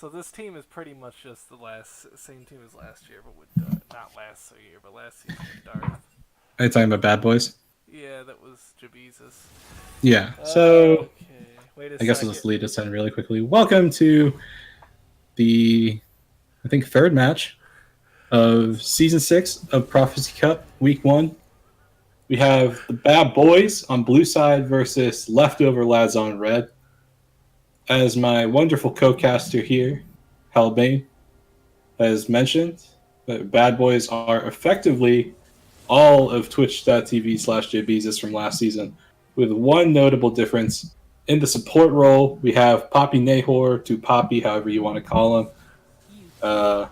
So this team is pretty much just the same team as last year, but with not last year, but last season with Darth. Are you talking about Bad Boys? Yeah, that was Jabezus. Yeah. So Okay, wait a I guess I'll second. just lead us in really quickly. Welcome to the, I think, third match of Season 6 of Prophecy Cup, Week 1. We have the Bad Boys on blue side versus Leftover Lads on red. As my wonderful co-caster here, Hellbane, has mentioned, that Bad Boys are effectively all of twitch.tv/jbeezus from last season, with one notable difference. In the support role, we have Poppy Nahor to Poppy, however you want to call him, uh,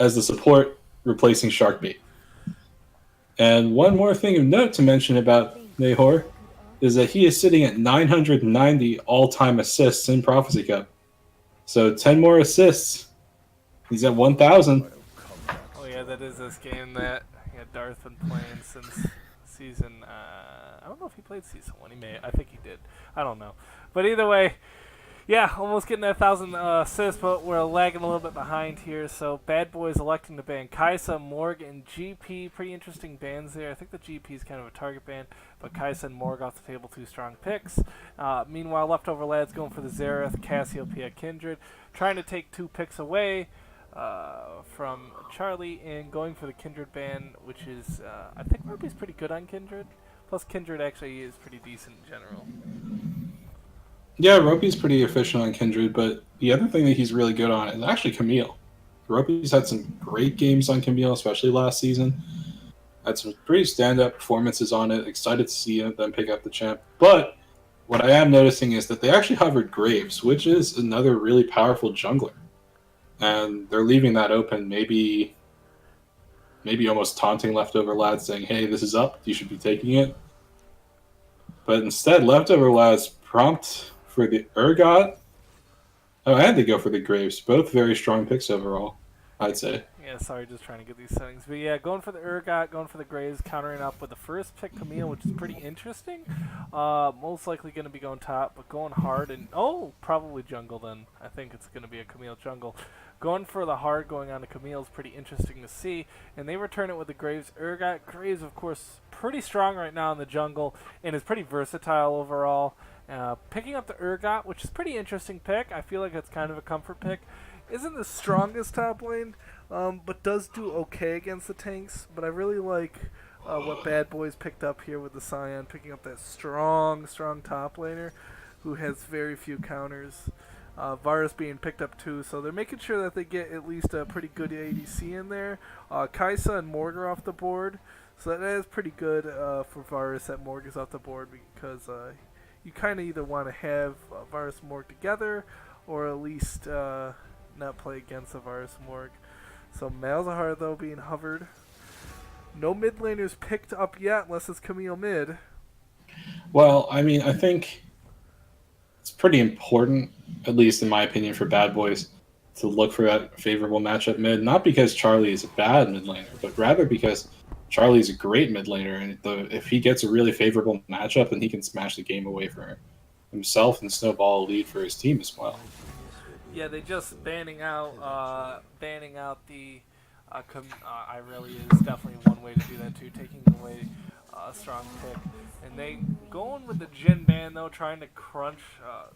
as the support replacing Sharkbait. And one more thing of note to mention about Nahor is that he is sitting at 990 all-time assists in Prophecy Cup. So 10 more assists, he's at 1,000. Oh yeah, that is this game that Darth been playing since season. I don't know if he played season 1. He may. I think he did. I don't know. But either way, yeah, almost getting that 1,000 assists, but we're lagging a little bit behind here. So Bad Boys electing to ban Kaisa, Morg, and GP. Pretty interesting bans there. I think the GP is kind of a target ban, but Kaisa and Morg off the table, two strong picks. Meanwhile, Leftover Lads going for the Zareth, Cassiopeia, Kindred, trying to take two picks away from Charlie and going for the Kindred ban, which is, I think Ruby's pretty good on Kindred. Plus, Kindred actually is pretty decent in general. Yeah, Ropey's pretty efficient on Kindred, but the other thing that he's really good on is actually Camille. Ropey's had some great games on Camille, especially last season. Had some pretty stand-up performances on it. Excited to see them pick up the champ. But what I am noticing is that they actually hovered Graves, which is another really powerful jungler. And they're leaving that open, maybe almost taunting Leftover Lads, saying, hey, this is up, you should be taking it. But instead, Leftover Lads prompt for the Urgot. Oh, and they go for the Graves. Both very strong picks overall, I'd say. Yeah, sorry, just trying to get these settings. But yeah, going for the Urgot, going for the Graves, countering up with the first pick Camille, which is pretty interesting. Most likely going to be going top, but going hard and probably jungle then. I think it's going to be a Camille jungle. Going for the hard, going on to Camille is pretty interesting to see. And they return it with the Graves. Urgot, Graves, of course, pretty strong right now in the jungle and is pretty versatile overall. Picking up the Urgot, which is pretty interesting pick. I feel like it's kind of a comfort pick. Isn't the strongest top lane, but does do okay against the tanks. But I really like what Bad Boys picked up here with the Scion, picking up that strong top laner who has very few counters. Varus being picked up too, so they're making sure that they get at least a pretty good ADC in there. Kaisa and Morg are off the board, so that is pretty good for Varus that Morg is off the board because you kind of either want to have Varus and Morg together or at least not play against a Varus Morg. So Malzahar, though, being hovered. No mid laners picked up yet, unless it's Camille mid. Well, I mean, I think it's pretty important, at least in my opinion, for Bad Boys to look for that favorable matchup mid. Not because Charlie is a bad mid laner, but rather because Charlie is a great mid laner, and if he gets a really favorable matchup, then he can smash the game away for himself and snowball a lead for his team as well. Yeah, they just banning out the. I really is definitely one way to do that too, taking away a strong pick, and they going with the Jin ban though, trying to crunch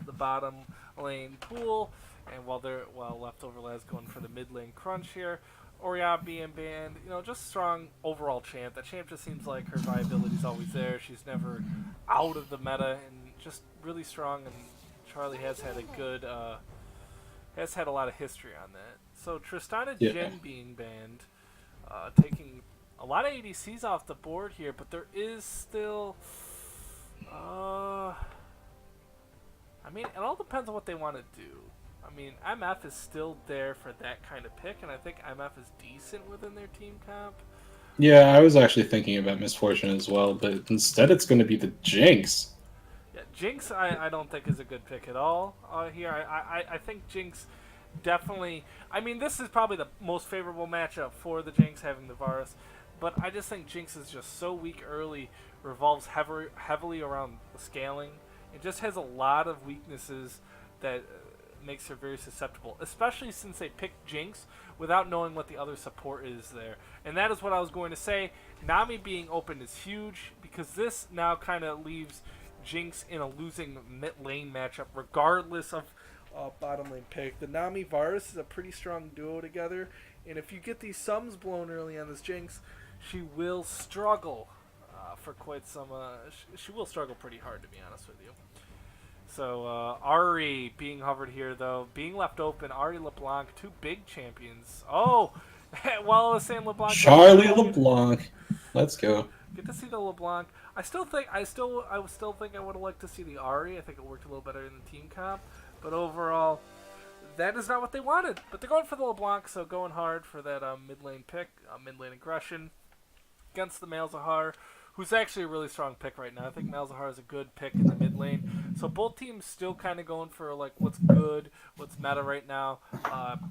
the bottom lane pool, and while Leftover Lads going for the mid lane crunch here. Orion being banned, just strong overall champ. That champ just seems like her viability is always there. She's never out of the meta, and just really strong. And Charlie has had a lot of history on that. So Tristana Yeah. Jin being banned, taking a lot of ADCs off the board here, but there is still. I mean, it all depends on what they want to do. I mean, MF is still there for that kind of pick, and I think MF is decent within their team comp. Yeah, I was actually thinking about Misfortune as well, but instead it's going to be the Jinx. Yeah, Jinx, I don't think is a good pick at all here. I think Jinx definitely. I mean, this is probably the most favorable matchup for the Jinx having the Varus, but I just think Jinx is just so weak early, revolves heavily around the scaling. It just has a lot of weaknesses that makes her very susceptible, especially since they picked Jinx without knowing what the other support is there. And that is what I was going to say. Nami being open is huge because this now kind of leaves Jinx in a losing mid lane matchup, regardless of bottom lane pick. The Nami Varus is a pretty strong duo together, and if you get these sums blown early on this Jinx, she will struggle for quite some. She will struggle pretty hard, to be honest with you. So Ari being hovered here, though, being left open. Ari LeBlanc, two big champions. Oh, while I was saying LeBlanc, Charlie LeBlanc. Let's go. get to see the LeBlanc. I still think I would have liked to see the Ari. I think it worked a little better in the team comp, but overall, that is not what they wanted. But they're going for the LeBlanc, so going hard for that mid lane pick, mid lane aggression against the Malzahar, who's actually a really strong pick right now. I think Malzahar is a good pick in the mid lane. So both teams still kind of going for like what's good, what's meta right now.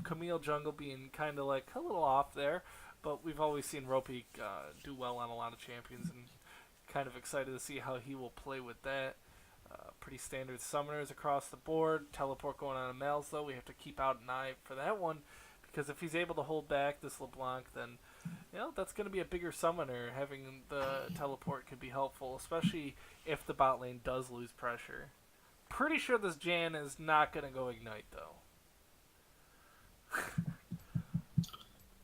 Camille Jungle being kind of like a little off there, but we've always seen Ropi do well on a lot of champions, and kind of excited to see how he will play with that. Pretty standard summoners across the board. Teleport going on a Mal's, though. We have to keep out an eye for that one, because if he's able to hold back this LeBlanc, then that's going to be a bigger summoner. Having the teleport could be helpful, especially if the bot lane does lose pressure. Pretty sure this Jan is not going to go Ignite, though.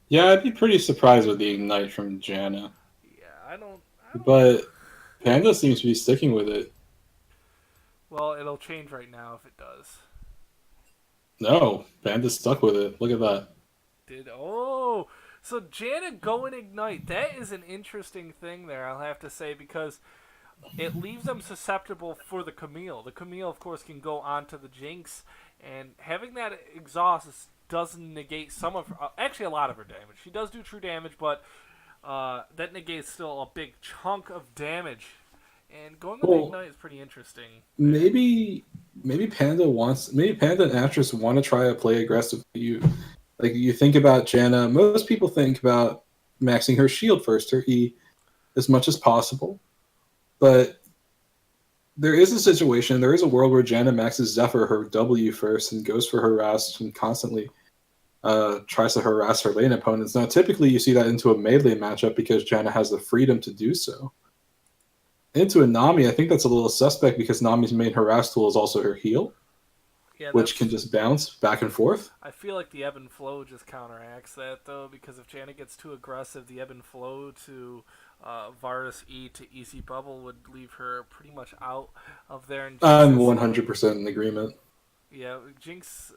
Yeah, I'd be pretty surprised with the Ignite from Janna. Yeah, I don't But Panda seems to be sticking with it. Well, it'll change right now if it does. No, Panda's stuck with it. Look at that. So Janet going Ignite. That is an interesting thing there, I'll have to say, because it leaves them susceptible for the Camille. The Camille, of course, can go onto the Jinx, and having that exhaust doesn't negate some of her, actually a lot of her damage. She does do true damage, but that negates still a big chunk of damage. And going with Ignite is pretty interesting. Maybe Panda and Actress want to try to play aggressive. You think about Janna. Most people think about maxing her shield first, her E, as much as possible. But there is a world where Janna maxes Zephyr her W first and goes for harass and constantly tries to harass her lane opponents. Now, typically you see that into a melee matchup because Janna has the freedom to do so. Into a Nami, I think that's a little suspect because Nami's main harass tool is also her heal, which can just bounce back and forth. I feel like the ebb and flow just counteracts that, though, because if Janet gets too aggressive, the ebb and flow to Varus E to Easy Bubble would leave her pretty much out of there. And I'm 100% in agreement. Yeah, Jinx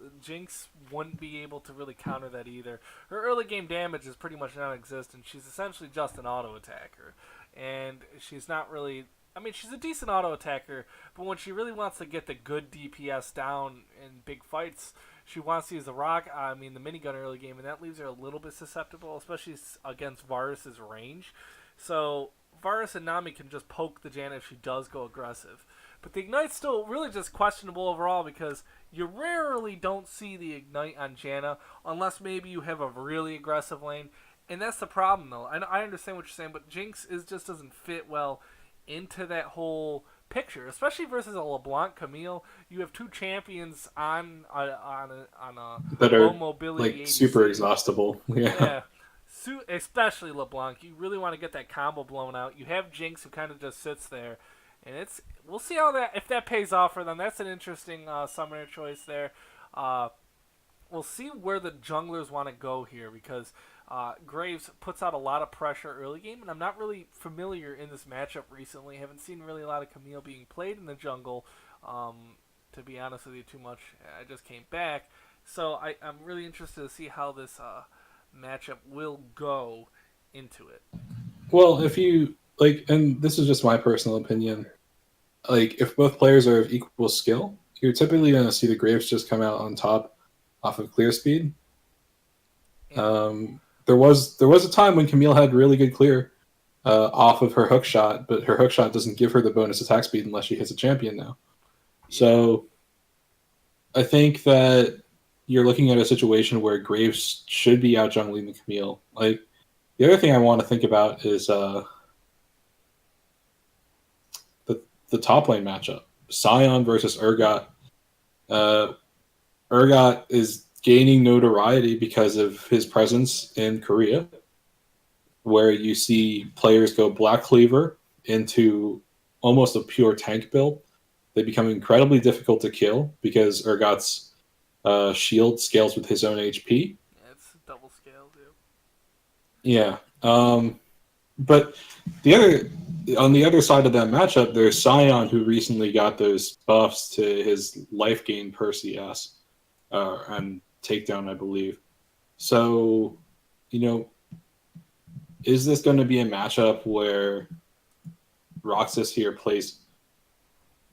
wouldn't be able to really counter that either. Her early game damage is pretty much non-existent. She's essentially just an auto attacker. And she's not really... I mean, she's a decent auto attacker, but when she really wants to get the good DPS down in big fights, she wants to use the the minigun early game, and that leaves her a little bit susceptible, especially against Varus's range. So Varus and Nami can just poke the Janna if she does go aggressive. But the Ignite's still really just questionable overall because you rarely don't see the Ignite on Janna unless maybe you have a really aggressive lane. And that's the problem, though. I understand what you're saying, but Jinx just doesn't fit well into that whole picture, especially versus a LeBlanc Camille. You have two champions on a that low are mobility, like super exhaustible. Yeah. Especially LeBlanc. You really want to get that combo blown out. You have Jinx who kind of just sits there, and we'll see if that pays off for them. That's an interesting summoner choice there. We'll see where the junglers want to go here because Graves puts out a lot of pressure early game, and I'm not really familiar in this matchup recently. Haven't seen really a lot of Camille being played in the jungle, to be honest with you, too much. I just came back. So I'm really interested to see how this matchup will go into it. Well, if you, and this is just my personal opinion, if both players are of equal skill, you're typically going to see the Graves just come out on top off of clear speed. There was a time when Camille had really good clear off of her hook shot, but her hook shot doesn't give her the bonus attack speed unless she hits a champion now. So I think that you're looking at a situation where Graves should be out jungling the Camille. The other thing I want to think about is the top lane matchup. Sion versus Urgot. Urgot is gaining notoriety because of his presence in Korea, where you see players go Black Cleaver into almost a pure tank build. They become incredibly difficult to kill because Urgot's shield scales with his own HP. Yeah, it's double scale too. Yeah. But the other on the other side of that matchup, there's Scion who recently got those buffs to his life gain per CS and takedown, I believe. So, you know, is this going to be a matchup where Roxas here plays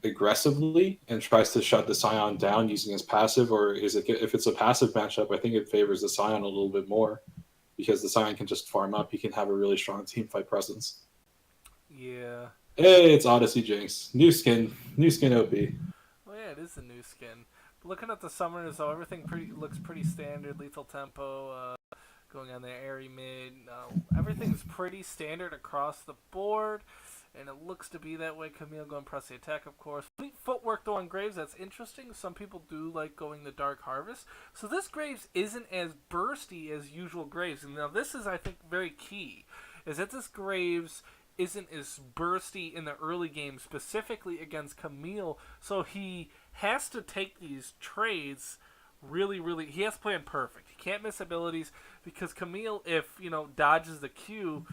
aggressively and tries to shut the Scion down using his passive, or is it if it's a passive matchup? I think it favors the Scion a little bit more because the Scion can just farm up. He can have a really strong team fight presence. Yeah. Hey, it's Odyssey Jinx. New skin OP. Oh yeah, it is the new skin. But looking at the summoners, though, everything looks pretty standard. Lethal tempo, going on there, airy mid. Everything's pretty standard across the board, and it looks to be that way. Camille going press the attack, of course. Footwork though on Graves, that's interesting. Some people do like going the Dark Harvest. So this Graves isn't as bursty as usual Graves. And now this is, I think, very key, is that this Graves isn't as bursty in the early game, specifically against Camille. So he has to take these trades really. He has to play him perfect. He can't miss abilities because Camille, if dodges the Q,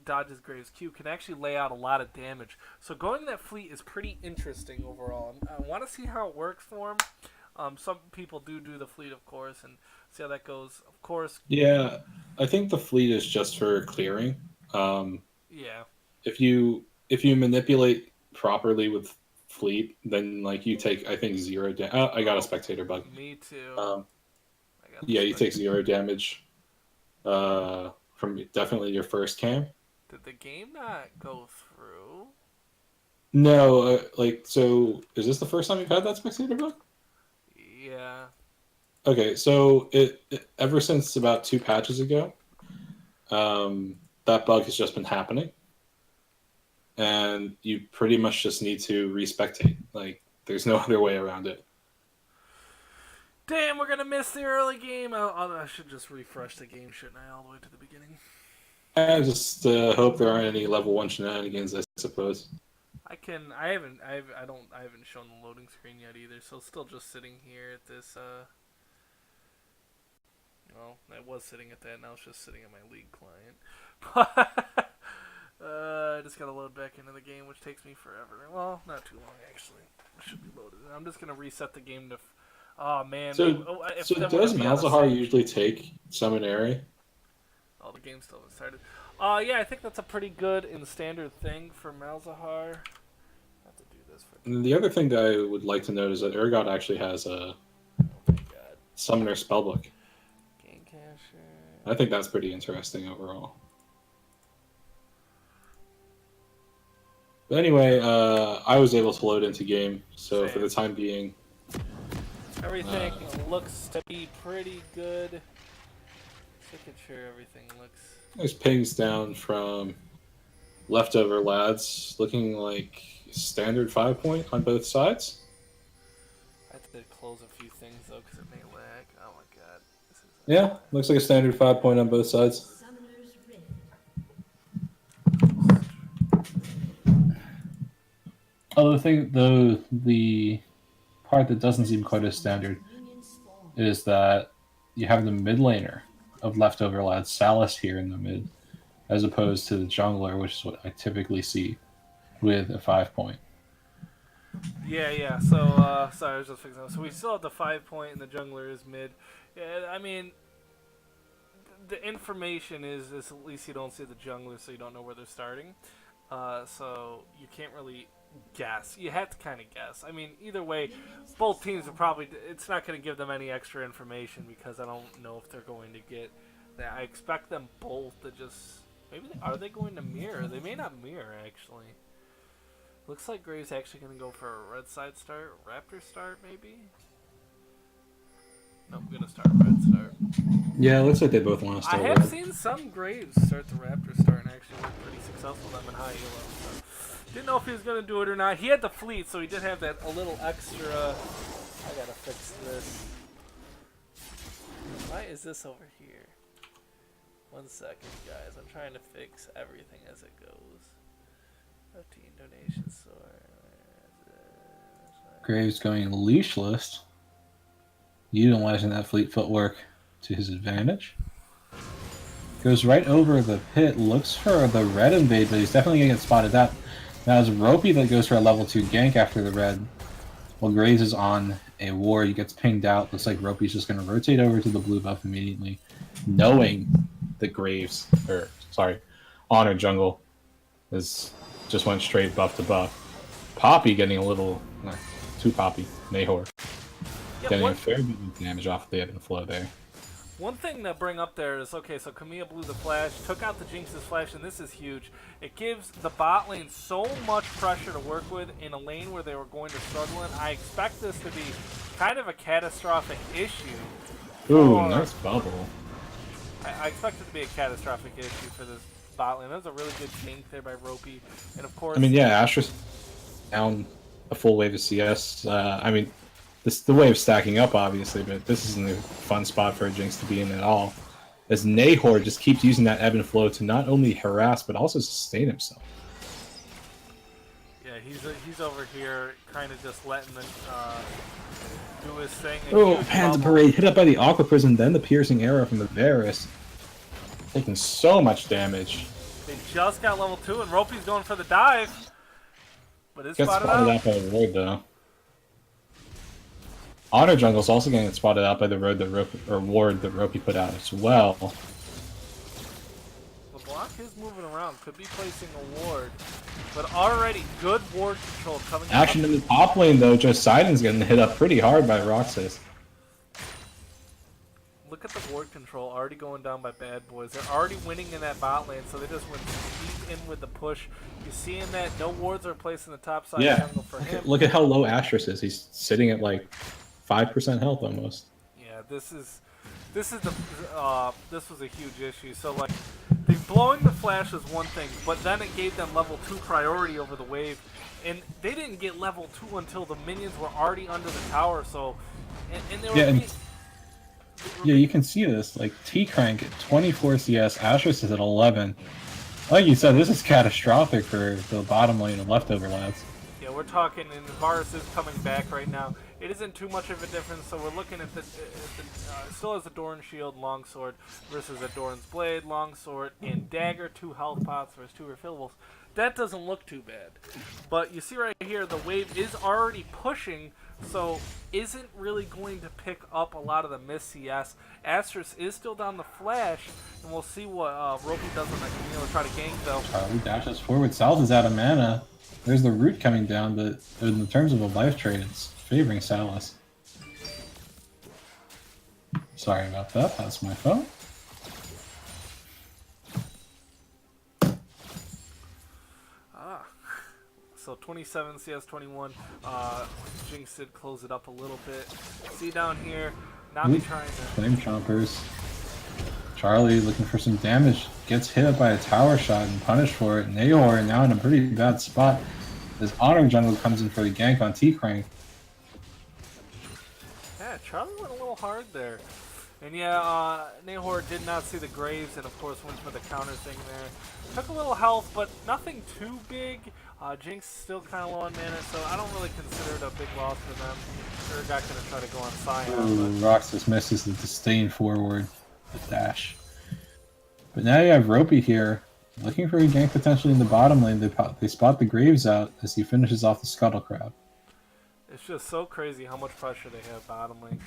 dodges Graves' Q, can actually lay out a lot of damage. So going that fleet is pretty interesting overall. I want to see how it works for him. Some people do the fleet, of course, and see how that goes. Of course. Yeah, I think the fleet is just for clearing. Um, Yeah. if you manipulate properly with fleet, then like you take I think zero. I got a spectator bug. Me too. Um, I got yeah, the you take zero damage from definitely your first cam. Did the game not go through? No, like so. Is this the first time you've had that spectator bug? Yeah. Okay, so it ever since about 2 patches ago, that bug has just been happening, and you pretty much just need to respectate. Like, there's no other way around it. Damn, we're gonna miss the early game. I should just refresh the game, shouldn't I, all the way to the beginning? I just hope there aren't any level 1 shenanigans, I suppose. I can. I haven't. I haven't shown the loading screen yet either. So it's still just sitting here at this. Well, I was sitting at that. Now it's just sitting at my league client. But I just gotta load back into the game, which takes me forever. Well, not too long actually. It should be loaded. I'm just gonna reset the game to. Oh man. So, If so then we're does gonna be on the Malzahar same- usually take Summonary? Oh, the game still hasn't started. Yeah, I think that's a pretty good and standard thing for Malzahar. I have to do this for. And the other thing that I would like to note is that Urgot actually has a Oh my god. Summoner spellbook. Game cacher. I think that's pretty interesting overall. But anyway, I was able to load into game, so Same. for the time being, Everything looks to be pretty good. Making sure everything looks. there's pings down from leftover lads, looking like standard 5-point on both sides. I have to close a few things though because it may lag. Oh my god. This is Yeah, looks like a standard 5-point on both sides. Oh, the part that doesn't seem quite as standard is that you have the mid laner of leftover lads, Salas here in the mid, as opposed to the jungler, which is what I typically see with a 5-point. Yeah. So, sorry, I was just fixing that. So we still have the 5-point and the jungler is mid. Yeah, I mean, the information is at least you don't see the jungler, so you don't know where they're starting. So you can't really guess. You have to kind of guess. I mean, either way, both teams are probably. It's not going to give them any extra information because I don't know if they're going to get that. I expect them both to just. Maybe are they going to mirror? They may not mirror actually. Looks like Gray's actually going to go for a red side start, Raptor start maybe. No, I'm going to start red start. Yeah, it looks like they both want to I start have red. seen some Graves start the Raptor start and actually look pretty successful them in high elo. So. Didn't know if he was going to do it or not. He had the fleet, so he did have that a little extra I gotta fix this. Why is this over here? 1 second, guys. I'm trying to fix everything as it goes. 15 donations. Graves going leashless, utilizing that fleet footwork to his advantage. Goes right over the pit, looks for the red invade, but he's definitely going to get spotted out. Now it's Ropey that goes for a level 2 gank after the red. While Graves is on a ward, he gets pinged out. Looks like Ropey's just going to rotate over to the blue buff immediately, knowing that Graves, or sorry, Honor Jungle is just went straight buff to buff. Poppy getting a little, too Poppy, Nahor. Getting a fair bit of damage off the ebb and flow there. One thing to bring up there is, okay, so Camille blew the flash, took out the Jinx's flash, and this is huge. It gives the bot lane so much pressure to work with in a lane where they were going to struggle in. I expect this to be kind of a catastrophic issue. Ooh, nice bubble. I expect it to be a catastrophic issue for this bot lane. That was a really good gank there by Ropey. And of course... I mean, yeah, Astra's down a full wave of CS. I mean... the way of stacking up, obviously, but this isn't a fun spot for a Jinx to be in at all. As Nahor just keeps using that ebb and flow to not only harass, but also sustain himself. Yeah, he's over here kind of just letting the do his thing. Oh, Panda Parade hit up by the Aqua Prison, then the piercing arrow from the Varus. Taking so much damage. They just got level 2, and Ropey's going for the dive. But it's Gets spotted out by the ward, though. Honor Jungle's also getting spotted out by the ward that Ropey put out as well. The block is moving around, could be placing a ward, but already good ward control coming. Action in the top lane though, just Sidon's getting hit up pretty hard by Roxas. Look at the ward control already going down by Bad Boys. They're already winning in that bot lane, so they just went deep in with the push. You seeing that no wards are placed in the top side jungle for him. Look at how low Astros is. He's sitting at like 5% health almost. Yeah, this was a huge issue. So like, blowing the flash is one thing, but then it gave them level 2 priority over the wave, and they didn't get level 2 until the minions were already under the tower. So, and they were. Yeah, you can see this. Like T-Crank at 24 CS, Astros is at 11. Like you said, this is catastrophic for the bottom lane and leftover lads. Yeah, we're talking, and Varus is coming back right now. It isn't too much of a difference, so we're looking at still has a Doran Shield Longsword versus a Doran's Blade Longsword and Dagger, 2 health pots versus 2 refillables. That doesn't look too bad. But you see right here, the wave is already pushing, so isn't really going to pick up a lot of the miss CS. Astros is still down the flash, and we'll see what Ropey does on that Camille try to gank though. Charlie dashes forward. South is out of mana. There's the root coming down, but in terms of a life trade, it's favoring Salas. Sorry about that. That's my phone. So 27 CS 21. Jinx did close it up a little bit. See down here, Nami trying to Flame Chompers. Charlie looking for some damage, gets hit up by a tower shot and punished for it. Nahor now in a pretty bad spot as Honor Jungle comes in for the gank on T-Crank. Yeah, Charlie went a little hard there. And yeah, Nahor did not see the Graves and of course went for the counter thing there. Took a little health, but nothing too big. Jinx still kind of low on mana, so I don't really consider it a big loss for them. Urgot gonna try to go on Sion. Roxas misses the disdain forward. The dash. But now you have Ropey here, looking for a gank potentially in the bottom lane. They spot the Graves out as he finishes off the Scuttle Crab. It's just so crazy how much pressure they have bottom lane.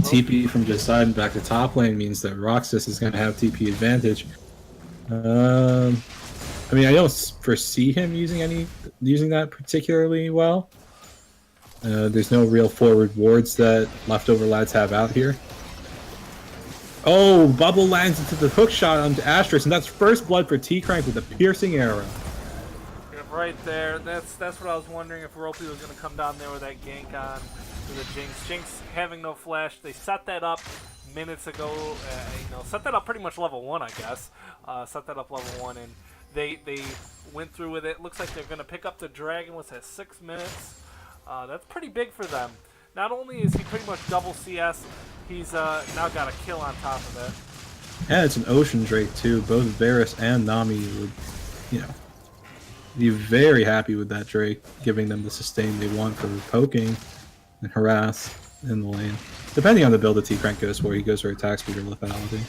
TP from just side and back to top lane means that Roxas is going to have TP advantage. I mean, I don't foresee him using that particularly well. There's no real forward wards that leftover lads have out here. Oh, Bubble lands into the hook shot onto Astros, and that's first blood for T-Crank with a piercing arrow. Right there. That's what I was wondering, if Ropey was going to come down there with that gank on for the Jinx. Jinx having no flash. They set that up minutes ago. Set that up pretty much level 1, I guess. Set that up level 1, and they went through with it. Looks like they're going to pick up the dragon. What's that, 6 minutes? That's pretty big for them. not only is he pretty much double CS, he's now got a kill on top of it. Yeah, it's an Ocean Drake too. Both Varus and Nami would, you know, be very happy with that Drake, giving them the sustain they want for poking and harass in the lane. Depending on the build that T-Crank goes for, he goes for attack speed or lethality.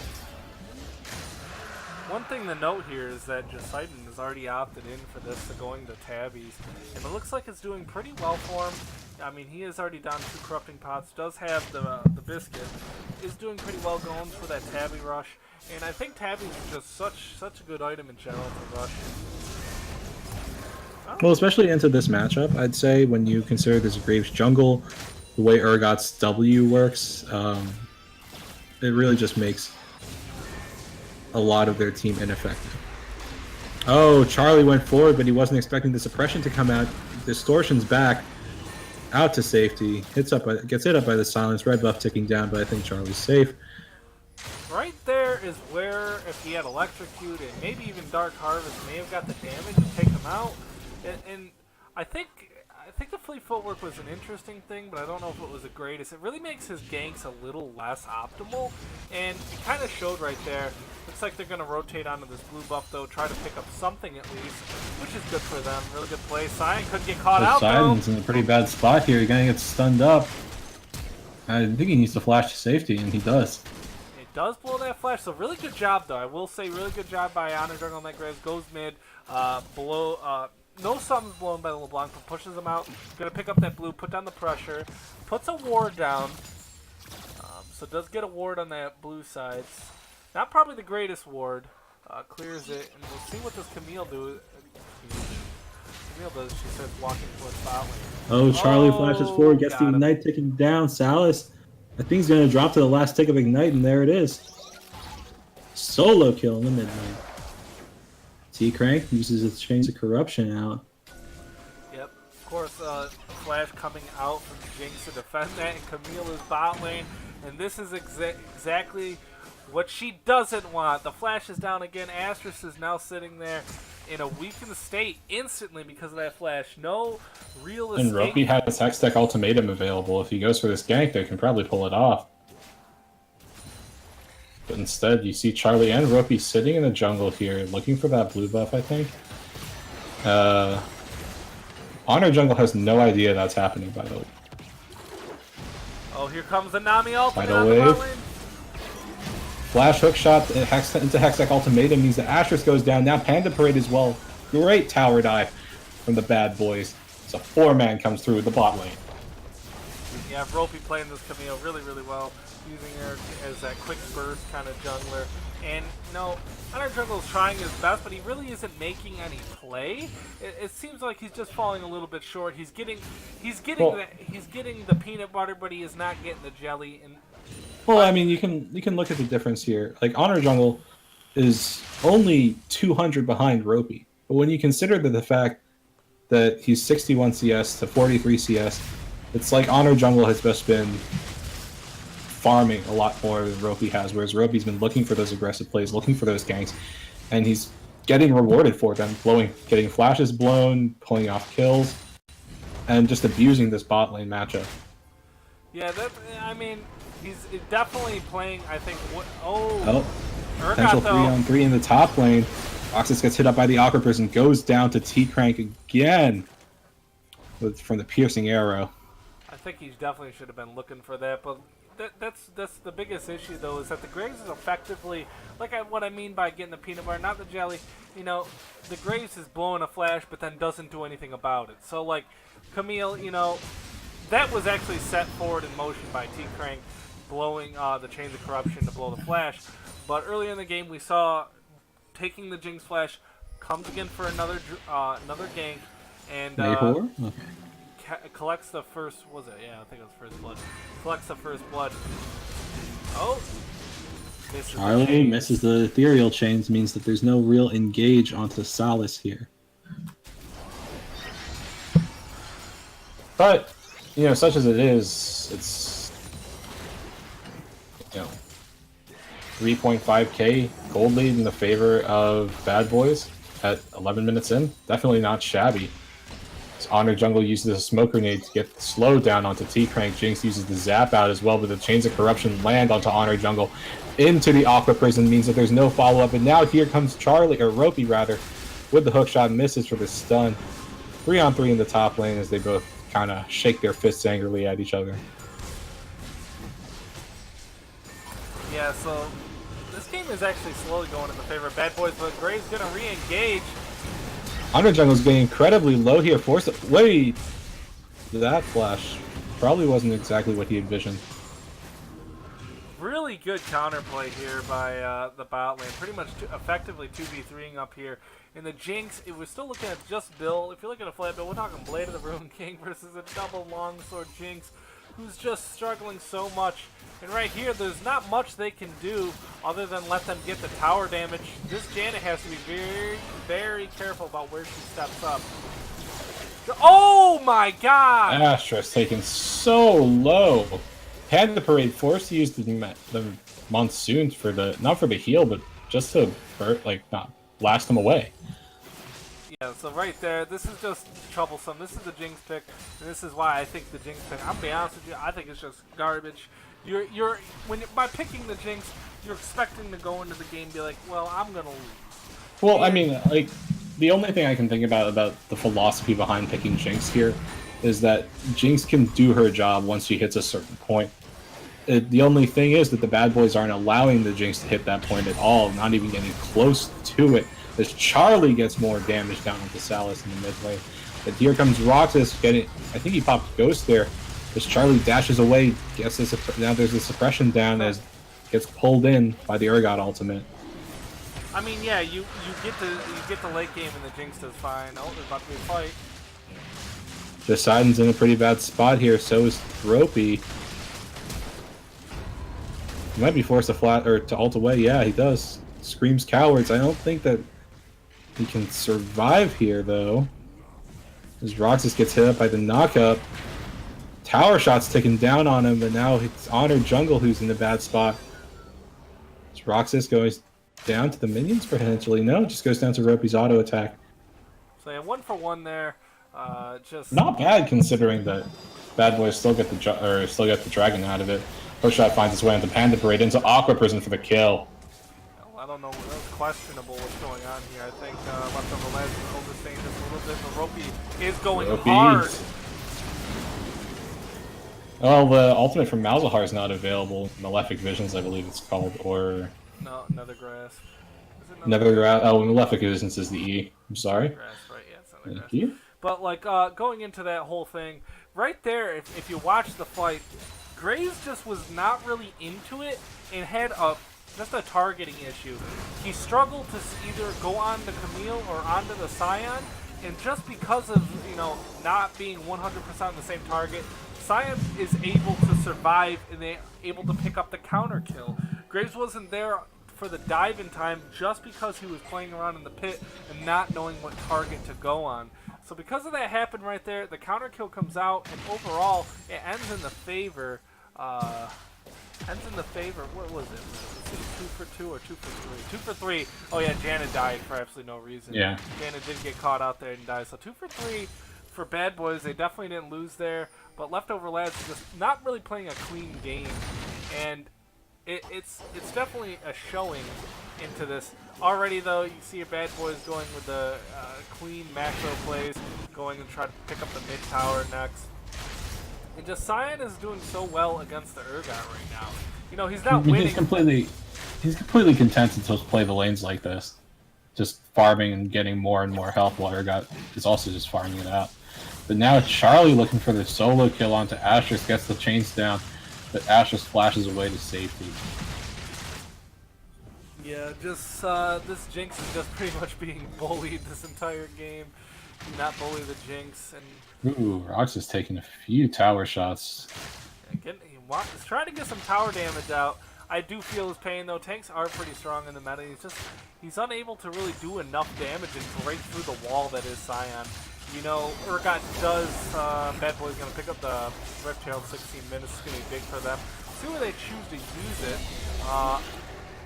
One thing to note here is that Poseidon has already opted in for this, to going to Tabbies, and it looks like it's doing pretty well for him. I mean, he is already down 2 corrupting pots, does have the biscuit, is doing pretty well going for that Tabby rush, and I think Tabbies is just such a good item in general to rush. Oh. Well, especially into this matchup, I'd say when you consider this Graves jungle, the way Urgot's W works, it really just makes a lot of their team ineffective. Oh, Charlie went forward, but he wasn't expecting the suppression to come out. Distortion's back, out to safety. Gets hit up by the silence. Red buff ticking down, but I think Charlie's safe. Right there is where, if he had Electrocute and maybe even Dark Harvest, may have got the damage to take him out. And I think the fleet footwork was an interesting thing, but I don't know if it was the greatest. It really makes his ganks a little less optimal, and it kind of showed right there. Looks like they're going to rotate onto this blue buff, though, try to pick up something at least, which is good for them. Really good play. Cyan couldn't get caught out, though. Cyan's in a pretty bad spot here. He's going to get stunned up. I think he needs to flash to safety, and he does. It does blow that flash, so really good job, though. I will say, really good job by Honor Jungle on that Graves. Goes mid, no summons blown by LeBlanc, but pushes him out. Gonna pick up that blue, put down the pressure, puts a ward down. So does get a ward on that blue side. Not probably the greatest ward. Clears it, and we'll see what does Camille do. Camille does. She starts walking towards bot lane. Oh, Charlie flashes forward, gets the Ignite ticking down. Salas, I think he's gonna drop to the last tick of Ignite, and there it is. Solo kill in the mid lane. T-Crank uses its Chains of Corruption out. Yep, of course, Flash coming out from Jinx to defend that, and Camille is bot lane, and this is exactly what she doesn't want. The Flash is down again. Astrus is now sitting there in a weakened state instantly because of that Flash. No real escape. And Roki has Hextech Ultimatum available. If he goes for this gank, they can probably pull it off. But instead, you see Charlie and Roki sitting in the jungle here, looking for that blue buff, I think. Honor Jungle has no idea that's happening, by the way. Oh, here comes the Nami ultimate Tidal on the wave. bot lane. Flash hook shot into Hextech Ultimatum means that Astrus goes down. Now Panda Parade as well. Great tower dive from the bad boys. So 4-man comes through the bot lane. Yeah, Ropi playing this Camille really, really well, using her as that quick burst kind of jungler. And, you know, Honor Jungle is trying his best, but he really isn't making any play. It seems like he's just falling a little bit short. He's getting the peanut butter, but he is not getting the jelly. And well, I mean, you can look at the difference here. Like, Honor Jungle is only 200 behind Ropi. But when you consider the fact that he's 61 CS to 43 CS, it's like Honor Jungle has just been farming a lot more than Ropi has, whereas Ropi's been looking for those aggressive plays, looking for those ganks, and he's getting rewarded for them, getting flashes blown, pulling off kills, and just abusing this bot lane matchup. yeah, I mean, he's definitely playing, I think, Potential 3-on-3 in the top lane. Roxas gets hit up by the Awkward Person, goes down to T-Crank again from the piercing arrow. I think he definitely should have been looking for that, but that's the biggest issue, though, is that the Graves is effectively, what I mean by getting the peanut butter, not the jelly. You know, the Graves is blowing a flash, but then doesn't do anything about it. So, like, Camille, you know, that was actually set forward in motion by T-Crank, blowing the Chains of Corruption to blow the flash. But earlier in the game, we saw taking the Jinx flash, comes again for another gank, and collects the first, was it? Yeah, I think it was first blood. Collects the first blood. Oh! Charlie misses the ethereal chains, means that there's no real engage onto Salas here. But, you know, such as it is, it's, you know, 3.5k gold lead in the favor of Bad Boys at 11 minutes in. Definitely not shabby. Honor Jungle uses a smoke grenade to get the slow down onto T-Crank. Jinx uses the zap out as well, but the Chains of Corruption land onto Honor Jungle into the Aqua Prison, means that there's no follow-up. And now here comes Charlie, or Ropey rather, with the hook shot, misses for the stun. 3-on-3 in the top lane as they both kind of shake their fists angrily at each other. Yeah, so this game is actually slowly going in the favor of Bad Boys, but Gray's going to re-engage. Honor Jungle's getting incredibly low here. Wait! That flash probably wasn't exactly what he envisioned. Really good counterplay here by the bot lane. Pretty much effectively 2v3ing up here. In the Jinx, if we're still looking at just Bill, if you're looking at flat Bill, we're talking Blade of the Ruin King versus a double longsword Jinx, who's just struggling so much. And right here, there's not much they can do other than let them get the tower damage. This Janet has to be very, very careful about where she steps up. Oh my god! Astra's taken so low. Had the Parade forced to use the Monsoon for the, not for the heal, but just to not blast them away. Yeah, so right there, this is just troublesome. This is the Jinx pick, and this is why I think the Jinx pick, I'll be honest with you, I think it's just garbage. By picking the Jinx, you're expecting to go into the game and be like, well, I'm gonna lose. Well, I mean, like, the only thing I can think about the philosophy behind picking Jinx here is that Jinx can do her job once she hits a certain point. The only thing is that the Bad Boys aren't allowing the Jinx to hit that point at all, not even getting close to it, as Charlie gets more damage down onto Salas in the mid lane. But here comes Roxas getting, I think he popped Ghost there, as Charlie dashes away, gets this, now there's a suppression down as gets pulled in by the Urgot ultimate. I mean, yeah, you get the late game and the Jinx does fine. Oh, there's about to be a fight. Poseidon's in a pretty bad spot here, so is Ropey. He might be forced to ult away. Yeah, he does. Screams cowards. I don't think that he can survive here, though. As Roxas gets hit up by the knockup. Tower shot's taken down on him, but now it's Honor Jungle who's in a bad spot. Is Roxas goes down to the minions potentially? No, just goes down to Ropey's auto attack. So yeah, 1-for-1 there. Just not bad considering that Bad Boys still get the dragon out of it. Push shot finds its way into Panda Parade into Aqua Prison for the kill. Well, I don't know. That's questionable what's going on here. I think Leftover Lads is overstaying this a little bit, but Ropey is going hard. Well, the ultimate from Malzahar is not available. Malefic Visions, I believe it's called, or no, Nether Grasp. Nether Grasp. Oh, Malefic Visions is the E. I'm sorry. Grasp, right? Yeah, it's Nether Grasp. Thank you. But like going into that whole thing, right there, if you watch the fight, Graves just was not really into it and had just a targeting issue. He struggled to either go on the Camille or onto the Scion, and just because of not being 100% on the same target, Scion is able to survive and they're able to pick up the counter kill. Graves wasn't there for the dive in time just because he was playing around in the pit and not knowing what target to go on. So because of that happened right there, the counter kill comes out, and overall it ends in the favor. What was it? Was it 2-for-2 or 2-for-3? 2-for-3. Oh yeah, Janet died for absolutely no reason. Yeah. Janet did get caught out there and die. So 2-for-3 for Bad Boys. They definitely didn't lose there. But Leftover Lads just not really playing a clean game, and it's definitely a showing into this. Already though, you see your Bad Boys going with the clean macro plays, going and try to pick up the mid tower next. And just Scion is doing so well against the Urgot right now. He's not winning. He's completely content to just play the lanes like this, just farming and getting more and more health while Urgot is also just farming it out. But now it's Charlie looking for the solo kill onto Asterisk, gets the chains down, but Asterisk flashes away to safety. Yeah, just this Jinx is just pretty much being bullied this entire game. Do not bully the Jinx. And ooh, Rox is taking a few tower shots. He's trying to get some tower damage out. I do feel his pain though. Tanks are pretty strong in the meta. He's unable to really do enough damage and break through the wall that is Scion. Urgot does, Bad Boy's going to pick up the Rift Tail in 16 minutes. It's going to be big for them. See where they choose to use it.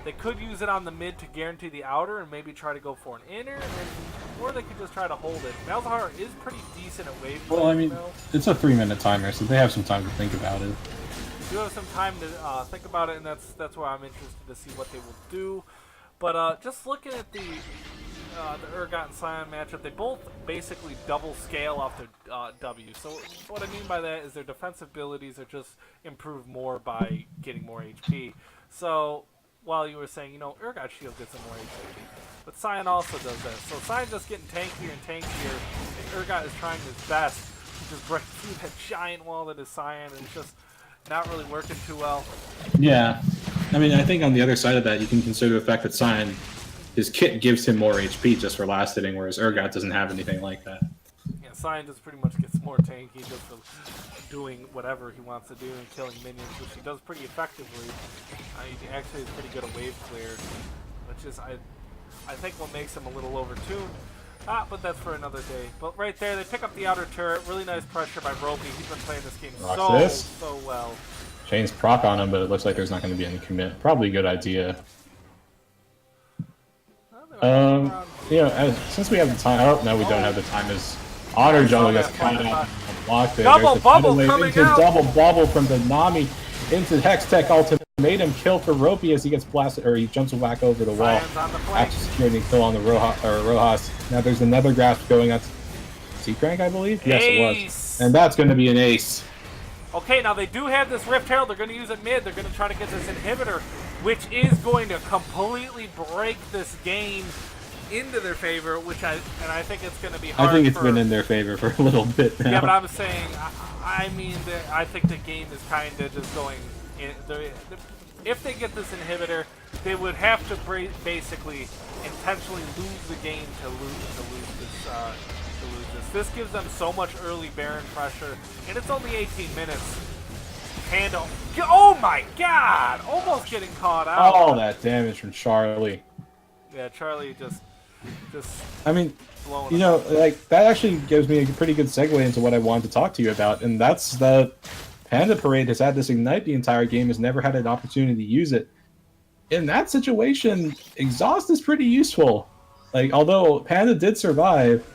They could use it on the mid to guarantee the outer and maybe try to go for an inner. And or they could just try to hold it. Malzahar is pretty decent at wave Well, I mean, though. it's a 3-minute timer, so they have some time to think about it. You have some time to think about it, and that's why I'm interested to see what they will do. But just looking at the Urgot and Scion matchup, they both basically double scale off their W. So what I mean by that is their defensive abilities are just improved more by getting more HP. So while you were saying, you know, Urgot shield gets them more HP, but Scion also does that. So Scion's just getting tankier and tankier, and Urgot is trying his best to just break through that giant wall that is Scion, and it's just not really working too well. Yeah. I mean, I think on the other side of that, you can consider the fact that Scion, his kit gives him more HP just for last hitting, whereas Urgot doesn't have anything like that. Yeah, Scion just pretty much gets more tanky just for doing whatever he wants to do and killing minions, which he does pretty effectively. He actually is pretty good at wave clear, which is, I think, what makes him a little overtuned. But that's for another day. But right there, they pick up the outer turret. Really nice pressure by Ropey. He's been playing this game so well. Chains proc on him, but it looks like there's not going to be any commit. Probably a good idea. Since we have the time, oh no, we don't have the time. As Otter Jungle gets caught out block there. Double bubble coming out. Double bubble from the Nami into Hex Tech ultimatum kill for Ropey as he gets blasted, or he jumps back over the wall. After securing kill on the Rojas. Now there's another grasp going on. C-Crank, I believe. Yes, it was, and that's going to be an ace. Okay, now they do have this Rift Herald. They're going to use it mid. They're going to try to get this inhibitor, which is going to completely break this game into their favor. I think it's going to be hard. I think it's been in their favor for a little bit now. Yeah, but I'm saying, I mean, I think the game is kind of just going. If they get this inhibitor, they would have to basically intentionally lose the game to lose this. This gives them so much early Baron pressure, and it's only 18 minutes. Handle. Oh my God! Almost getting caught out. All that damage from Charlie. Yeah, Charlie just. I mean, you know, like that actually gives me a pretty good segue into what I wanted to talk to you about, and that's the Panda Parade has had this Ignite the entire game, has never had an opportunity to use it. In that situation, Exhaust is pretty useful. Like, although Panda did survive,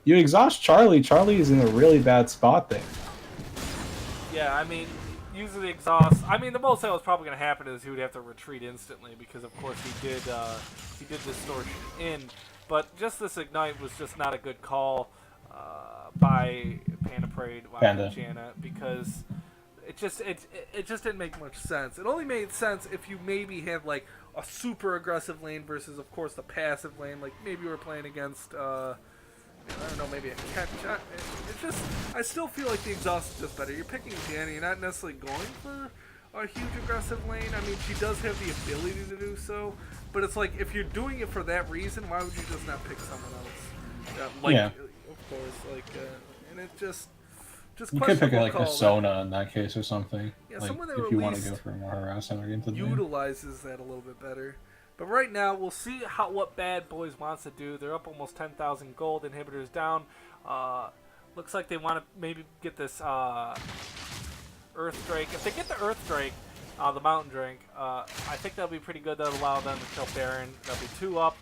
you exhaust Charlie. Charlie is in a really bad spot there. Yeah, I mean, using the exhaust. I mean, the most that was probably going to happen is he would have to retreat instantly because, of course, he did distortion in. But just this Ignite was just not a good call by Panda Parade, Jana, because it just didn't make much sense. It only made sense if you maybe have like a super aggressive lane versus, of course, the passive lane. Like maybe we're playing against. I don't know, maybe a catch. It's just, I still feel like the exhaust is just better. You're picking Jana, you're not necessarily going for a huge aggressive lane. I mean, she does have the ability to do so, but it's like, if you're doing it for that reason, why would you just not pick someone else? Yeah. Of course, and it just you could pick like a Sona in that case or something. Yeah, like, someone that if you want to go for more harassment or into the utilizes that a little bit better. But right now, we'll see what Bad Boys wants to do. They're up almost 10,000 gold. Inhibitors down. Looks like they want to maybe get this Earth Drake. If they get the Earth Drake, the Mountain Drake, I think that'll be pretty good. That'll allow them to kill Baron. That'll be 2 up.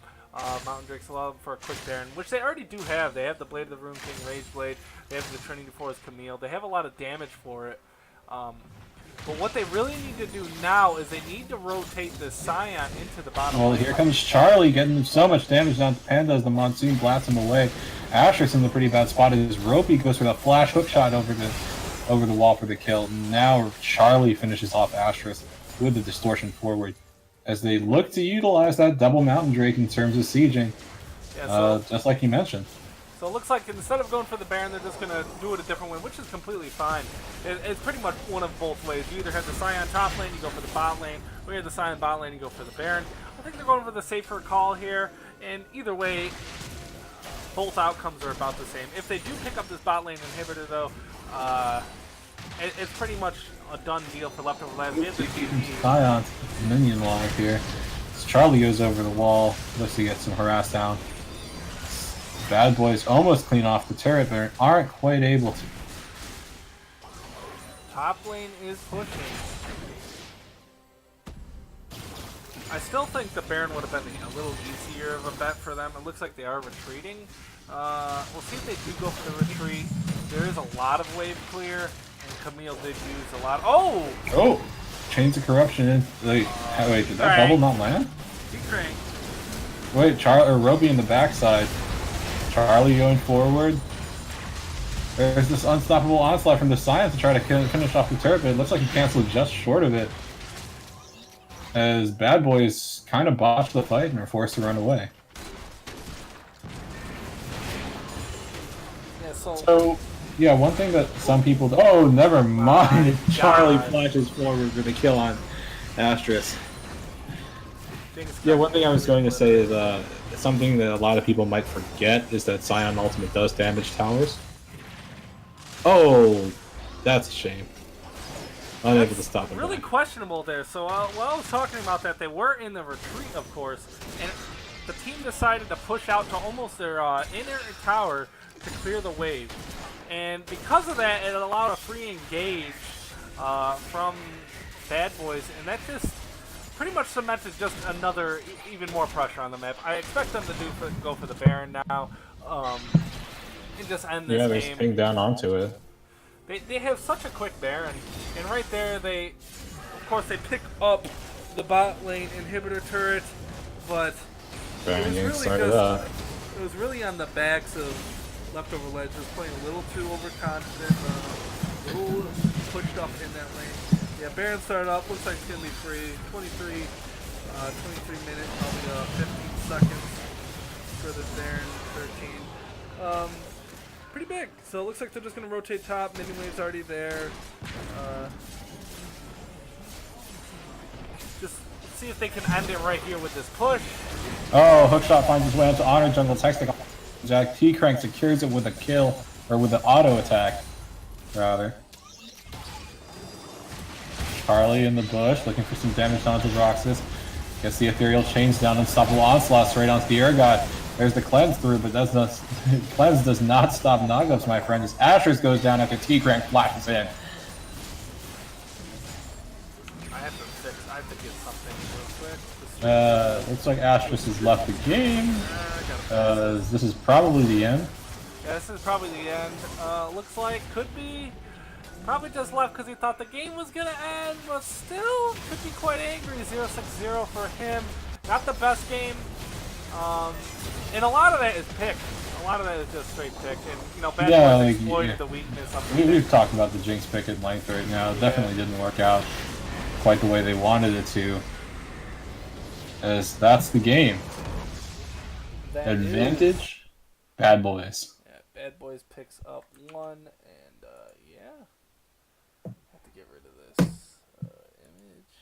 Mountain Drakes allow them for a quick Baron, which they already do have. They have the Blade of the Rune King, Rage Blade. They have the Trinity Force Camille. They have a lot of damage for it. But what they really need to do now is they need to rotate this Scion into the bottom lane. Well, here comes Charlie getting so much damage down to Panda as the Monsoon blasts him away. Asher's in a pretty bad spot as Ropey goes for the flash hook shot over the wall for the kill. Now Charlie finishes off Asher's with the distortion forward as they look to utilize that double Mountain Drake in terms of sieging, just like you mentioned. So it looks like instead of going for the Baron, they're just going to do it a different way, which is completely fine. It's pretty much one of both ways. You either have the Scion top lane, you go for the bot lane, or you have the Scion bot lane, you go for the Baron. I think they're going for the safer call here, and either way, both outcomes are about the same. If they do pick up this bot lane inhibitor, though, it's pretty much a done deal for leftover labs. Scion's minion live here. So Charlie goes over the wall, looks to get some harass down. Bad Boys almost clean off the turret, but aren't quite able to. Top lane is pushing. I still think the Baron would have been a little easier of a bet for them. It looks like they are retreating. We'll see if they do go for the retreat. There is a lot of wave clear, and Camille did use a lot. Oh! Oh! Chains of Corruption. Wait, did that bubble not land? He cranked. Wait, Roby in the backside. Charlie going forward. There's this unstoppable onslaught from the Science to try to finish off the turret, but it looks like he canceled just short of it. As Bad Boys kind of botched the fight and are forced to run away. Yeah, so yeah, one thing that some people... Oh, never mind! Charlie flashes forward for the kill on Astrus. Yeah, one thing I was going to say is something that a lot of people might forget is that Scion Ultimate does damage towers. Oh, that's a shame. Unable to stop him. Really questionable there. So while I was talking about that, they were in the retreat, of course, and the team decided to push out to almost their inner tower to clear the wave. And because of that, it allowed a free engage from Bad Boys, and that just pretty much cemented just another, even more pressure on the map. I expect them to go for the Baron now, and just end this game. Yeah, they're ping down onto it. They have such a quick Baron, and right there of course they pick up the bot lane inhibitor turret, but it was really on the backs of Leftover Ledge, just playing a little too overconfident, a little pushed up in that lane. Yeah, Baron started up, looks like it's going to be free, 23 minutes, probably 15 seconds for this Baron, 13. Pretty big. So it looks like they're just going to rotate top. Mini wave's already there. Just see if they can end it right here with this push. Oh, Hookshot finds his way into Honor Jungle. Texting Jack T-Crank secures it with a kill, or with an auto attack, rather. Charlie in the bush, looking for some damage onto Roxas. Gets the Ethereal Chains down, Unstoppable Onslaught straight onto the Ergot. There's the cleanse through, but cleanse does not stop knockups, my friend. As Asher's goes down after T-Crank flashes in. I have to get something real quick. Looks like Asher's has left the game. This is probably the end. Yeah, this is probably the end. Looks like could be. Probably just left because he thought the game was going to end, but still could be quite angry. 0-6-0 for him. Not the best game. And a lot of that is pick. A lot of that is just straight pick. And, you know, Bad Boys exploited the weakness of the We've talked about the Jinx pick at length right now. It definitely didn't work out quite the way they wanted it to. As that's the game. Advantage, Bad Boys. Yeah, Bad Boys picks up one, and have to get rid of this image.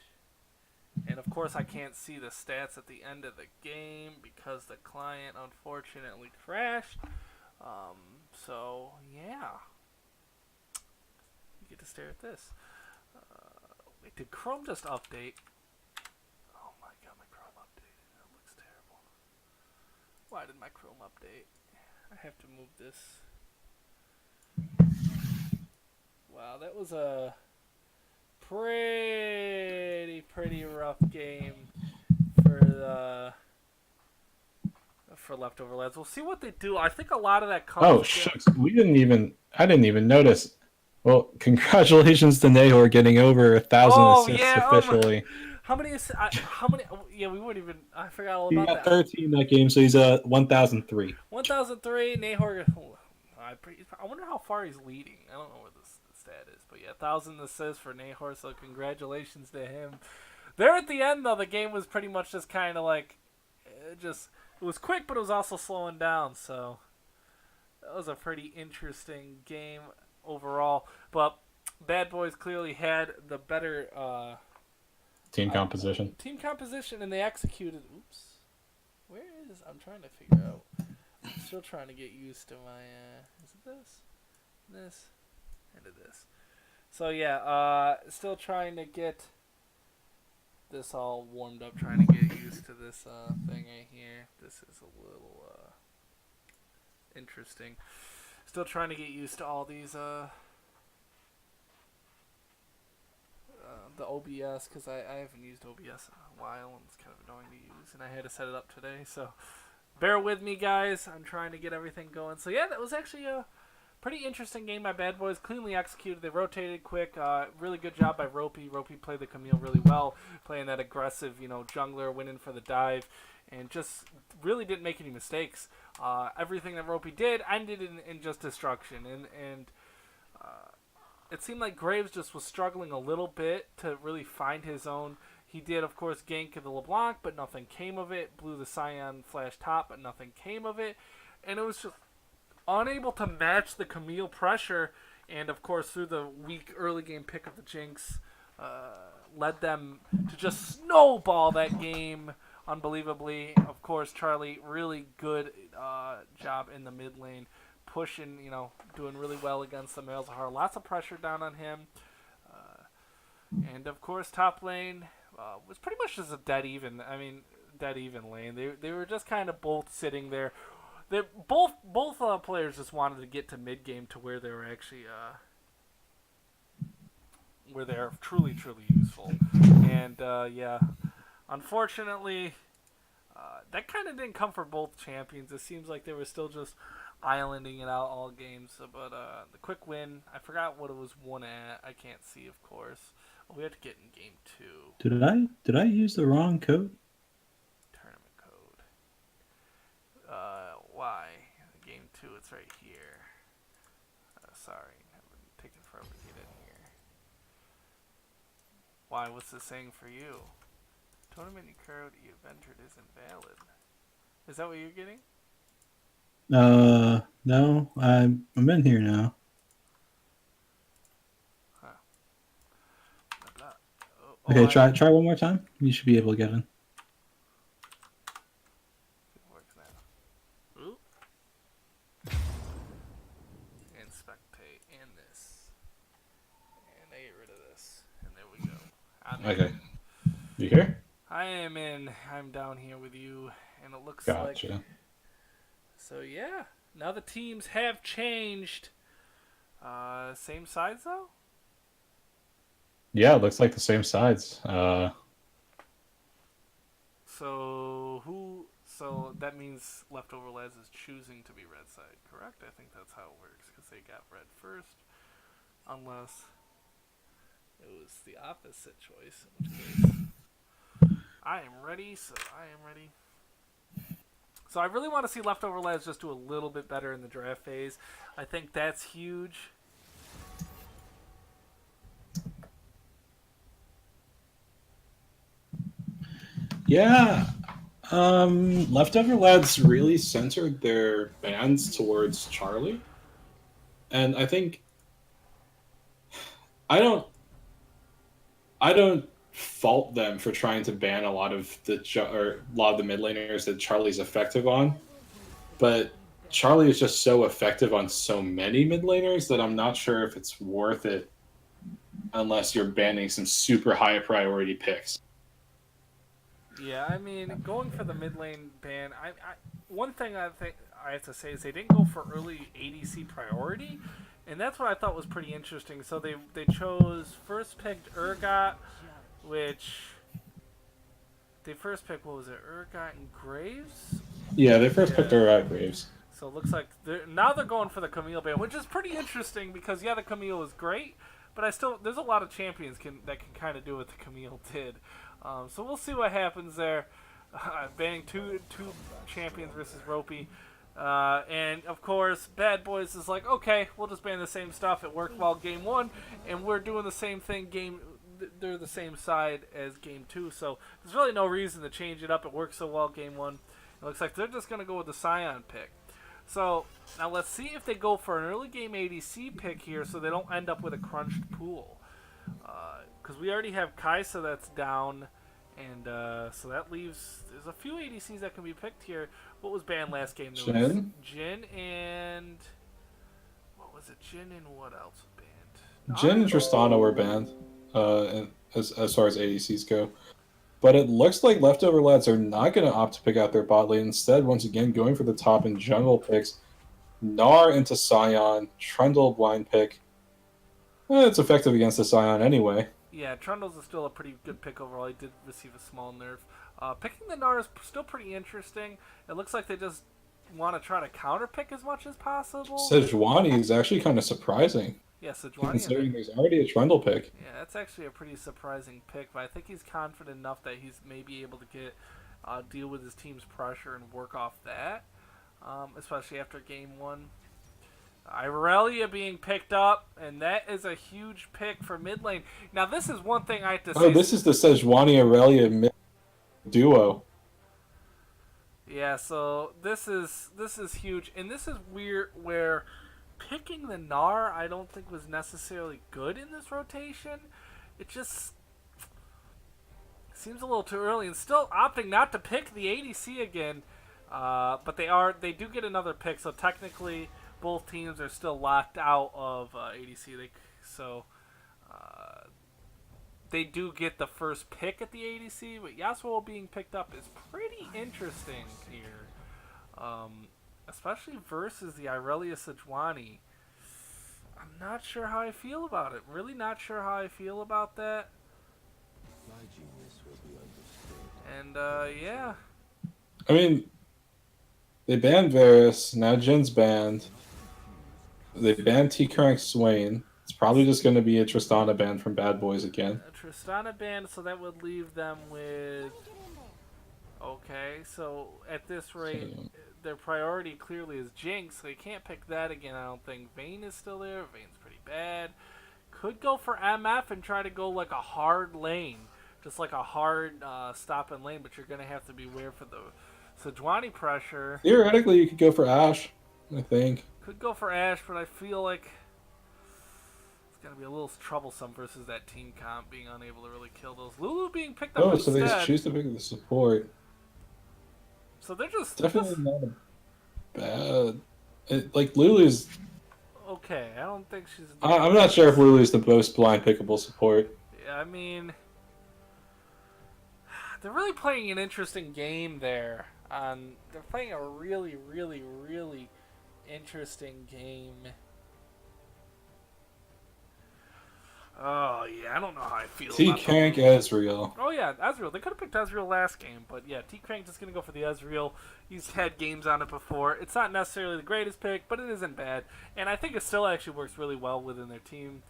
And of course, I can't see the stats at the end of the game because the client unfortunately crashed. So yeah, you get to stare at this. Wait, did Chrome just update? Oh my god, my Chrome updated. That looks terrible. Why did my Chrome update? I have to move this. Wow, that was a pretty rough game for Leftover Lads. We'll see what they do. I think a lot of that comes. Oh shucks, I didn't even notice. Well, congratulations to Nahor getting over 1,000 assists officially. How many? Yeah, we wouldn't even. I forgot all about that. He got 13 that game, so he's 1,003. 1,003. Nahor. I wonder how far he's leading. I don't know what the stat is, but yeah, 1,000 assists for Nahor. So congratulations to him. There at the end, though, the game was pretty much just kind of like, it was quick, but it was also slowing down. So that was a pretty interesting game overall. But Bad Boys clearly had the better team composition. And they executed. Oops. Where is? I'm trying to figure out. I'm still trying to get used to my. Is it this? This? And this. So yeah, still trying to get this all warmed up. Trying to get used to this thing right here. This is a little interesting. Still trying to get used to all these the OBS because I haven't used OBS in a while and it's kind of annoying to use, and I had to set it up today. So bear with me, guys. I'm trying to get everything going. So yeah, that was actually a pretty interesting game by Bad Boys. Cleanly executed. They rotated quick. Really good job by Ropey. Ropey played the Camille really well, playing that aggressive, jungler, winning for the dive, and just really didn't make any mistakes. Everything that Ropey did ended in just destruction, and it seemed like Graves just was struggling a little bit to really find his own. He did, of course, gank the LeBlanc, but nothing came of it. Blew the Scion flash top, but nothing came of it. And it was just unable to match the Camille pressure. And, of course, through the weak early game pick of the Jinx, led them to just snowball that game unbelievably. Of course, Charlie, really good job in the mid lane. Pushing, doing really well against the Malzahar. Lots of pressure down on him. And of course, top lane was pretty much just a dead even. I mean, dead even lane. They were just kind of both sitting there. They both players just wanted to get to mid game to where they were actually where they're truly useful. And yeah, unfortunately, that kind of didn't come for both champions. It seems like they were still just islanding it out all games. But the quick win, I forgot what it was won at. I can't see, of course. We had to get in game 2. Did I use the wrong code? Tournament code. Why? Game 2, it's right here. Sorry, I've been taking forever to get in here. Why? What's this saying for you? Tournament code you have entered is invalid. Is that what you're getting? No, I'm in here now. Huh. Okay, try one more time. You should be able to get in. It works now. Ooh. And spectate, and this. And I get rid of this. And there we go. Okay. You here? I am in. I'm down here with you. And it looks Gotcha. like... So yeah, now the teams have changed. Same sides though? Yeah, it looks like the same sides. So that means Leftover Lads is choosing to be red side, correct? I think that's how it works because they got red first, unless it was the opposite choice. In which case, I am ready. So I am ready. So I really want to see Leftover Lads just do a little bit better in the draft phase. I think that's huge. Yeah. Leftover Lads really centered their bans towards Charlie. And I think I don't fault them for trying to ban a lot of the mid laners that Charlie's effective on. But Charlie is just so effective on so many mid laners that I'm not sure if it's worth it unless you're banning some super high priority picks. Yeah, I mean, going for the mid lane ban, one thing I think I have to say is they didn't go for early ADC priority, and that's what I thought was pretty interesting. So they chose first picked Urgot, which they first picked, what was it, Urgot and Graves? Yeah, they first picked Urgot Graves. So it looks like now they're going for the Camille ban, which is pretty interesting because yeah, the Camille is great, but there's a lot of champions that can kind of do what the Camille did. So we'll see what happens there. Banning two champions versus Ropey. And of course, Bad Boys is like, okay, we'll just ban the same stuff. It worked well game 1, and we're doing the same thing they're the same side as game 2. So there's really no reason to change it up. It worked so well game 1. It looks like they're just going to go with the Scion pick. So now let's see if they go for an early game ADC pick here so they don't end up with a crunched pool. Because we already have Kaisa that's down, and so that leaves... There's a few ADCs that can be picked here. What was banned last game? There was Jhin and... What was it? Jhin and what else was banned? Jhin and Tristana were banned, as far as ADCs go. But it looks like Leftover Lads are not going to opt to pick out their bot lane. Instead, once again, going for the top and jungle picks. Gnar into Scion, Trundle blind pick. It's effective against the Scion anyway. Yeah, Trundles is still a pretty good pick overall. He did receive a small nerf. Picking the Gnar is still pretty interesting. It looks like they just want to try to counter pick as much as possible. Sejuani is actually kind of surprising, Yeah, Sejuani is a considering there's already a Trundle pick. yeah, that's actually a pretty surprising pick. But I think he's confident enough that he's maybe able to get deal with his team's pressure and work off that, especially after game one. Irelia being picked up, and that is a huge pick for mid lane. Now, this is one thing I have to Oh, say. this is the Sejuani Aurelia duo. Yeah, so this is huge, and this is weird. Where picking the Gnar, I don't think was necessarily good in this rotation. It just seems a little too early, and still opting not to pick the ADC again. But they do get another pick, so technically both teams are still locked out of ADC. They do get the first pick at the ADC, but Yasuo being picked up is pretty interesting here, especially versus the Irelia Sejuani. I'm not sure how I feel about it. Really not sure how I feel about that. And yeah, I mean, they banned Varus. Now Jin's banned. They banned T-Crank Swain. It's probably just going to be a Tristana ban from Bad Boys again. Tristana banned, so that would leave them with. Okay, so at this rate, their priority clearly is Jinx. So they can't pick that again, I don't think. Vayne is still there. Vayne's pretty bad. Could go for MF and try to go like a hard lane. Just like a hard stop and lane, but you're going to have to beware for the Sejuani pressure. Theoretically, you could go for Ashe, I think. Could go for Ashe, but I feel like it's going to be a little troublesome versus that team comp being unable to really kill those. Lulu being picked up Oh, so instead. they choose to pick the support. So they're just Definitely not a bad. Like Lulu's. okay. I don't think she's. I'm not sure if Lulu's the most blind pickable support. Yeah, I mean, they're really playing an interesting game there. They're playing a really, really, really interesting game. Oh yeah, I don't know how I feel. T-Crank Ezreal. Oh yeah, Ezreal. They could have picked Ezreal last game, but yeah, T-Crank just gonna go for the Ezreal. He's had games on it before. It's not necessarily the greatest pick, but it isn't bad, and I think it still actually works really well within their team,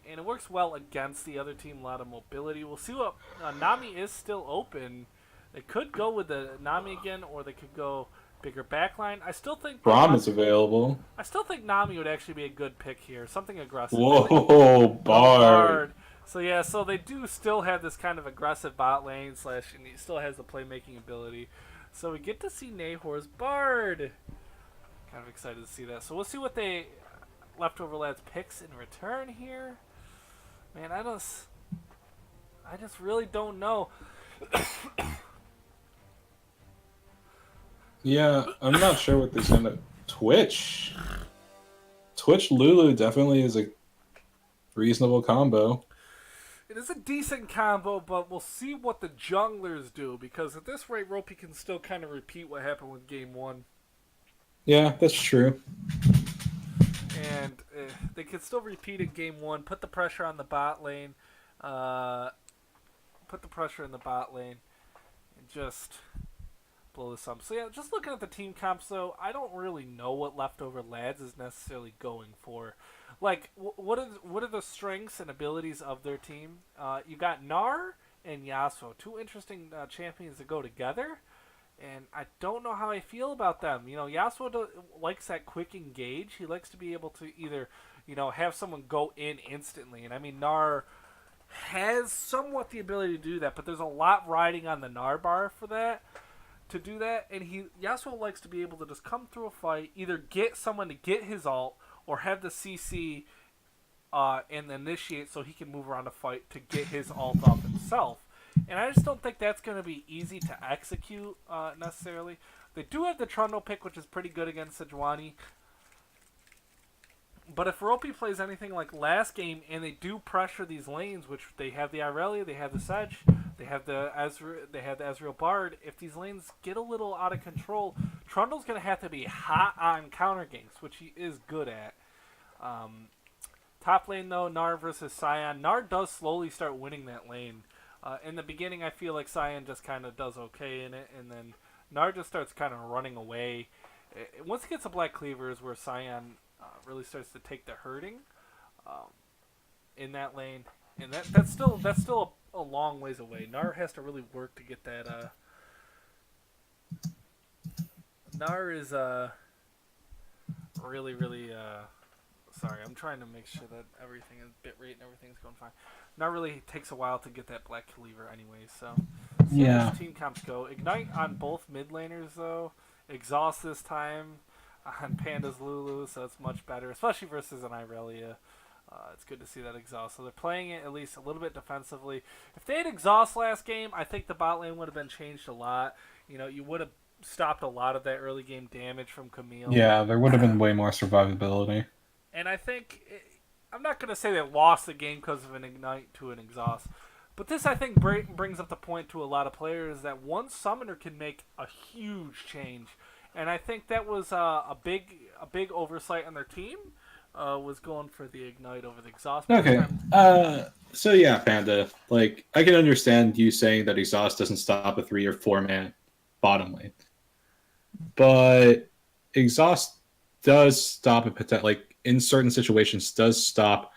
and it works well against the other team. A lot of mobility. We'll see what Nami is still open. They could go with the Nami again, or they could go bigger backline. I still think Braum is available. I still think Nami would actually be a good pick here. Something aggressive. Whoa, Bard. So yeah, so they do still have this kind of aggressive bot lane / and he still has the playmaking ability. So we get to see Nahor's Bard. Kind of excited to see that. So we'll see what they Leftover Lads picks in return here. Man, I just really don't know. Yeah, I'm not sure what they're going to. Twitch Lulu definitely is a reasonable combo. It is a decent combo, but we'll see what the junglers do, because at this rate, Ropey can still kind of repeat what happened with Game 1. Yeah, that's true. And they could still repeat in Game 1, put the pressure on the bot lane, and just blow this up. So yeah, just looking at the team comps, though, I don't really know what Leftover Lads is necessarily going for. Like, what are the strengths and abilities of their team? You got Gnar and Yasuo, two interesting champions that go together, and I don't know how I feel about them. You know, Yasuo likes that quick engage. He likes to be able to either, have someone go in instantly, and I mean Gnar has somewhat the ability to do that, but there's a lot riding on the Gnar bar for that. To do that, and Yasuo likes to be able to just come through a fight, either get someone to get his ult, or have the CC and initiate so he can move around a fight to get his ult off himself. And I just don't think that's going to be easy to execute necessarily. They do have the Trundle pick, which is pretty good against Sejuani. But if Ropey plays anything like last game, and they do pressure these lanes, which they have the Irelia, they have the Sedge, they have the Ezreal Bard. If these lanes get a little out of control, Trundle's going to have to be hot on counter ganks, which he is good at. Top lane though, Gnar versus Sion. Gnar does slowly start winning that lane. In the beginning, I feel like Sion just kind of does okay in it, and then Gnar just starts kind of running away. Once he gets a Black Cleaver is where Sion really starts to take the hurting um, in that lane, and that's still a long ways away. Gnar has to really work to get that. Gnar is really. Sorry, I'm trying to make sure that everything is bitrate and everything's going fine. Not really takes a while to get that Black Cleaver anyway, so see how Yeah. these team comps go. Ignite on both mid laners though. Exhaust this time on Panda's Lulu, so it's much better, especially versus an Irelia. It's good to see that exhaust. So they're playing it at least a little bit defensively. If they had exhaust last game, I think the bot lane would have been changed a lot. You would have stopped a lot of that early game damage from Camille. Yeah, there would have been way more survivability. And I think I'm not going to say they lost the game because of an ignite to an exhaust, but this I think brings up the point to a lot of players that one summoner can make a huge change, and I think that was a big oversight on their team. Was going for the ignite over the exhaust. Okay. So yeah, Panda. Like, I can understand you saying that exhaust doesn't stop a 3 or 4 man bottom lane, but exhaust does stop a potential. Like in certain situations, does stop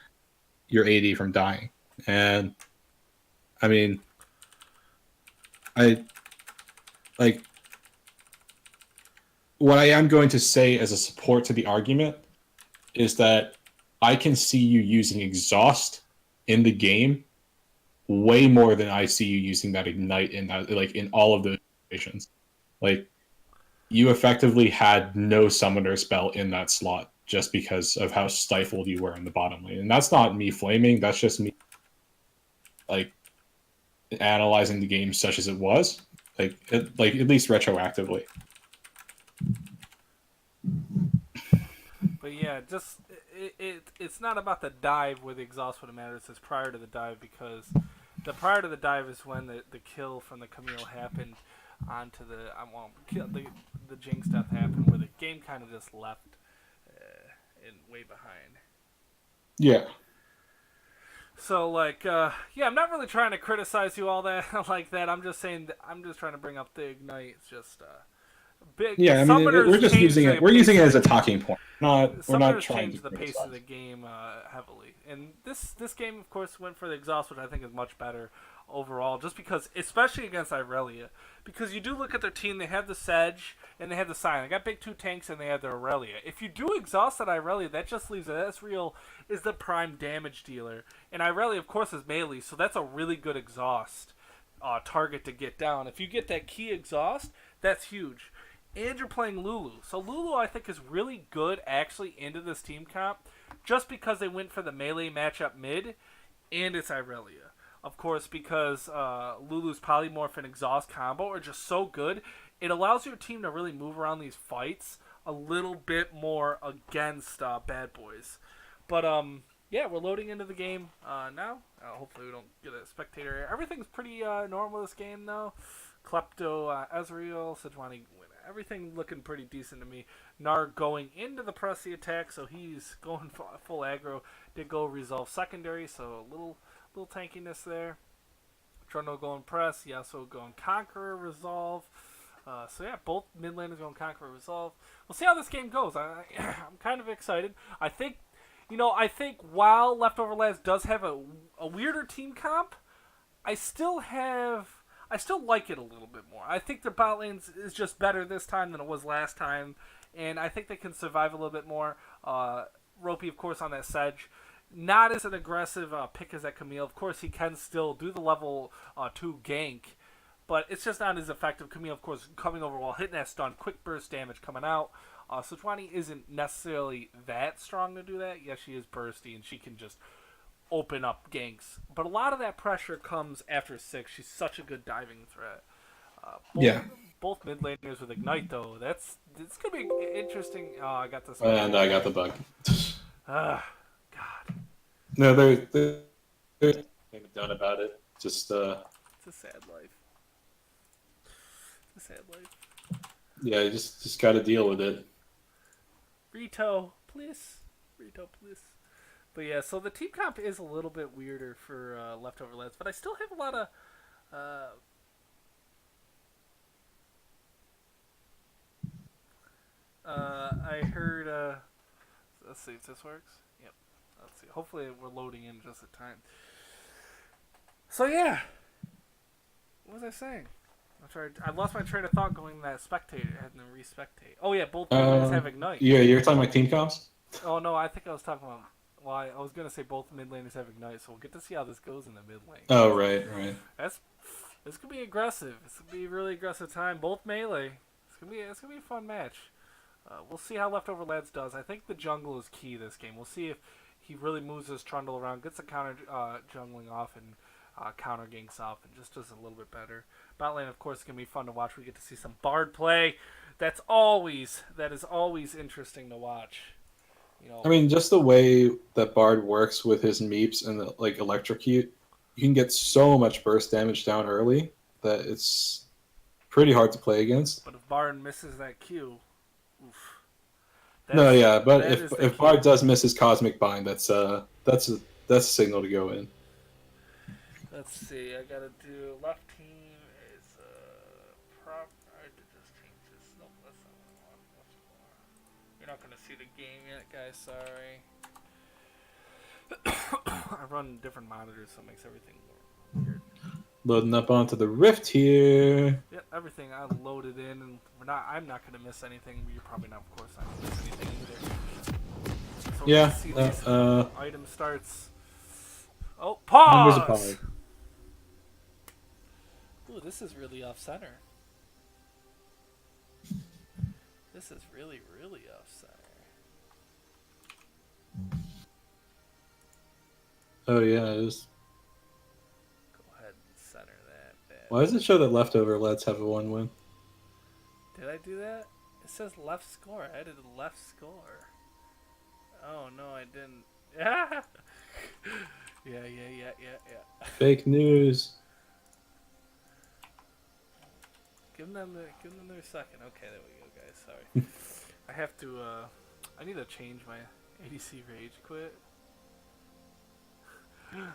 your AD from dying. And I mean, I like what I am going to say as a support to the argument is that I can see you using exhaust in the game way more than I see you using that ignite in that, like in all of those situations. Like you effectively had no summoner spell in that slot just because of how stifled you were in the bottom lane. And that's not me flaming, that's just me like analyzing the game such as it was. Like at least retroactively. But yeah, just it's not about the dive where the exhaust would have mattered. It's prior to the dive because the prior to the dive is when the kill from the Camille happened onto the the Jinx death happened where the game kind of just left in way behind. Yeah. So yeah, I'm not really trying to criticize you all that like that. I'm just saying I'm just trying to bring up the ignite. It's just big. Yeah, I mean, we're just using it. We're using it as a talking point. We're not Summoners trying to changed the pace of the game heavily, and this game, of course, went for the exhaust, which I think is much better overall. Just because, especially against Irelia, because you do look at their team, they have the Sedge and they have the Sion. They got big 2 tanks and they have their Irelia. If you do exhaust that Irelia, that just leaves Ezreal is the prime damage dealer, and Irelia, of course, is melee, so that's a really good exhaust target to get down. If you get that key exhaust, that's huge. And you're playing Lulu. So Lulu, I think, is really good actually into this team comp just because they went for the melee matchup mid and it's Irelia. Of course, because Lulu's Polymorph and Exhaust combo are just so good, it allows your team to really move around these fights a little bit more against bad boys. But yeah, we're loading into the game now. Hopefully we don't get a spectator error. Everything's pretty normal this game, though. Klepto, Ezreal, Sejuani, everything looking pretty decent to me. Gnar going into the Pressy attack, so he's going full aggro. Did go resolve secondary, so a little tankiness there. Trundle going press, Yasuo going Conqueror resolve. So yeah, both mid laners going Conqueror resolve. We'll see how this game goes. I'm kind of excited. I think while Leftover Labs does have a weirder team comp, I still like it a little bit more. I think their bot lane is just better this time than it was last time, and I think they can survive a little bit more. Ropey, of course, on that Sedge. Not as an aggressive pick as that Camille. Of course, he can still do the level 2 gank, but it's just not as effective. Camille, of course, coming over while hitting that stun, quick burst damage coming out. Sejuani isn't necessarily that strong to do that. Yes, she is bursty, and she can just open up ganks. But a lot of that pressure comes after 6. She's such a good diving threat. Both mid laners with Ignite, though. It's going to be interesting. Oh, I got this. And I got the bug. God. No, they're done about it. Just It's a sad life. It's a sad life. yeah, you just got to deal with it. Rito, please. Rito, please. But yeah, so the team comp is a little bit weirder for leftover lads, but I still have a lot of. Uh, I heard. Let's see if this works. Yep. Let's see. Hopefully, we're loading in just in time. So yeah, what was I saying? I lost my train of thought going to that spectator and then re-spectate. Oh yeah, both mid laners have ignite. Yeah, you're talking about team comps. Oh no, I think I was talking about. Well, I was gonna say both mid laners have ignite, so we'll get to see how this goes in the mid lane. Oh right, right. That's This could be aggressive. This could be a really aggressive time. Both melee. It's gonna be a fun match. We'll see how leftover lads does. I think the jungle is key this game. We'll see if he really moves his trundle around, gets the counter jungling off, and counter ganks off, and just does a little bit better. Bot lane, of course, is gonna be fun to watch. We get to see some Bard play. That is always interesting to watch. You know, I mean, just the way that Bard works with his meeps and the, like electrocute, you can get so much burst damage down early that it's pretty hard to play against. but if Bard misses that Q, oof. No, yeah, but that is the if key. Bard does miss his cosmic bind, that's a signal to go in. Let's see. I gotta do left team is prop. I did just change this. Nope, that's not what I want. What's more? You're not gonna see the game yet, guys. Sorry. I run different monitors, so it makes everything more weird. Loading up onto the Rift here. Yeah, everything I loaded in, and I'm not gonna miss anything. You're probably not, of course, not gonna miss anything either. So Yeah. let's see these item starts. Oh, pause. There's a pause. Ooh, this is really off center. This is really, really off center. Oh yeah, it is. Go ahead and center that bad. Why does it show that leftover lads have a 1-win? Did I do that? It says left score. I added a left score. Oh no, I didn't. Yeah. Fake news. Give them their second. Okay, there we go, guys. Sorry. I have to. I need to change my ADC rage quit.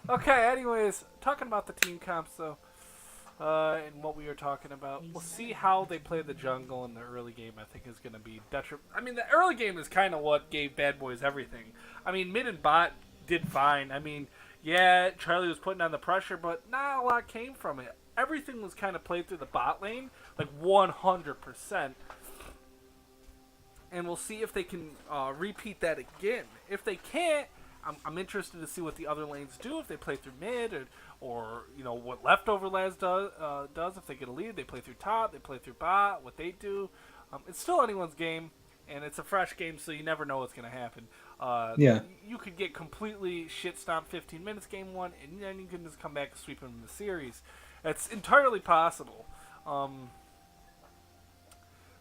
Okay. Anyways, talking about the team comps though, and what we were talking about. We'll see how they play the jungle in the early game. I think is going to be detrimental. I mean, the early game is kind of what gave Bad Boys everything. I mean, mid and bot did fine. I mean, yeah, Charlie was putting on the pressure, but not a lot came from it. Everything was kind of played through the bot lane, like 100%. And we'll see if they can repeat that again. If they can't, I'm interested to see what the other lanes do. If they play through mid, or you know what leftover lads does. If they get a lead, they play through top, they play through bot. What they do, it's still anyone's game, and it's a fresh game, so you never know what's going to happen. Yeah. You could get completely shit stomped 15 minutes game one, and then you can just come back and sweep them in the series. It's entirely possible.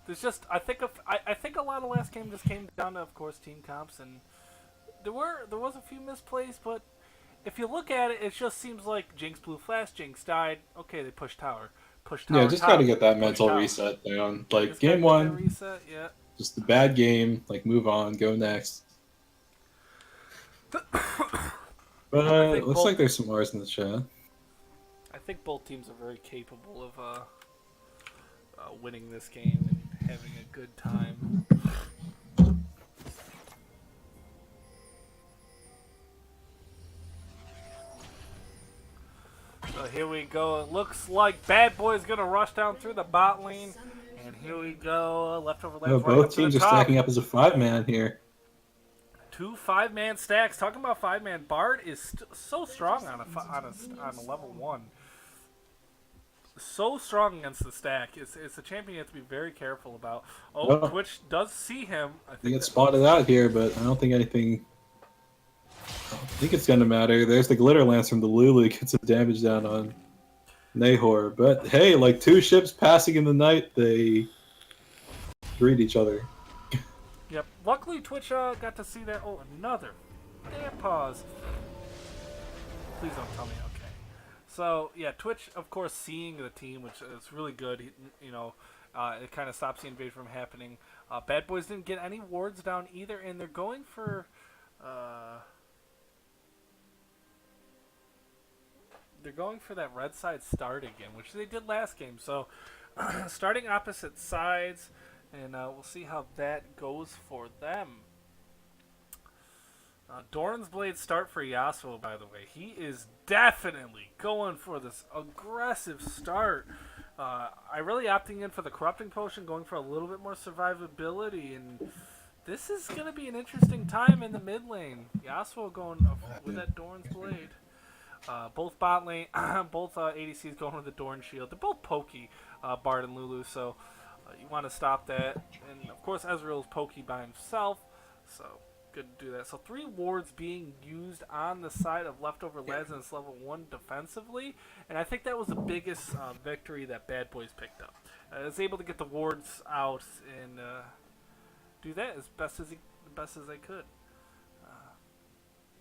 There's just I think a lot of last game just came down to, of course, team comps, and there was a few misplays, but if you look at it, it just seems like Jinx blew flash, Jinx died. Okay, they pushed tower. Yeah, just top, got to get that push mental tower. reset down. Like Just game gotta get that one, reset, yeah. just a bad game. Like move on, go next. But it looks like there's some R's in the chat. I think both teams are very capable of winning this game and having a good time. So here we go. It looks like Bad Boy's gonna rush down through the bot lane, and here we go. Leftover lanes. No, both teams are stacking up as a 5-man here. 2 5-man stacks. Talking about 5-man, Bard is so strong on a level 1. So strong against the stack. It's a champion you have to be very careful about. Oh, Well, Twitch does see him. I He think gets spotted out here, but I don't think anything. I don't think it's going to matter. There's the glitter lance from the Lulu. Gets some damage down on Nahor. But hey, like 2 ships passing in the night, they greet each other. Yep. Luckily, Twitch got to see that. Oh, another damn pause. Please don't tell me. Okay. So yeah, Twitch, of course, seeing the team, which is really good. It kind of stops the invasion from happening. Bad Boys didn't get any wards down either, and they're going for. they're going for that red side start again, which they did last game. So starting opposite sides, and we'll see how that goes for them. Doran's Blade start for Yasuo, by the way. He is definitely going for this aggressive start. I really opting in for the Corrupting Potion, going for a little bit more survivability, and this is going to be an interesting time in the mid lane. Yasuo going with that Doran's Blade. Both bot lane, both ADCs going with the Doran Shield. They're both pokey, Bard and Lulu, so you want to stop that. And of course, Ezreal's pokey by himself, so good to do that. So 3 wards being used on the side of leftover lads in this level 1 defensively, and I think that was the biggest victory that Bad Boys picked up. I was able to get the wards out and do that as best as they could.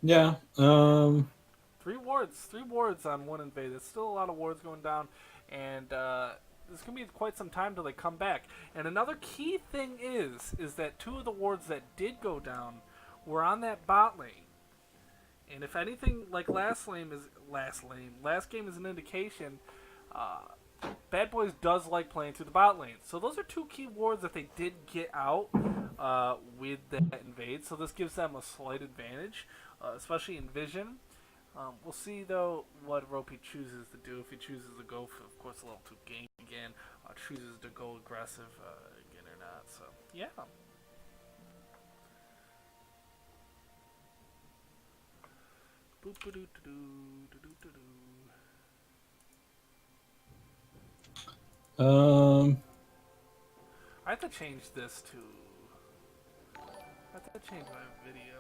Yeah. 3 wards on 1 invade. There's still a lot of wards going down, and there's going to be quite some time till they come back. And another key thing is that 2 of the wards that did go down were on that bot lane. And if anything, like last game is an indication, Bad Boys does like playing through the bot lane. So those are 2 key wards that they did get out with that invade. So this gives them a slight advantage, especially in vision. We'll see, though, what Ropey chooses to do. If he chooses to go for, of course, level 2 gank again, chooses to go aggressive again or not. So, yeah. I have to change this to... I have to change my video.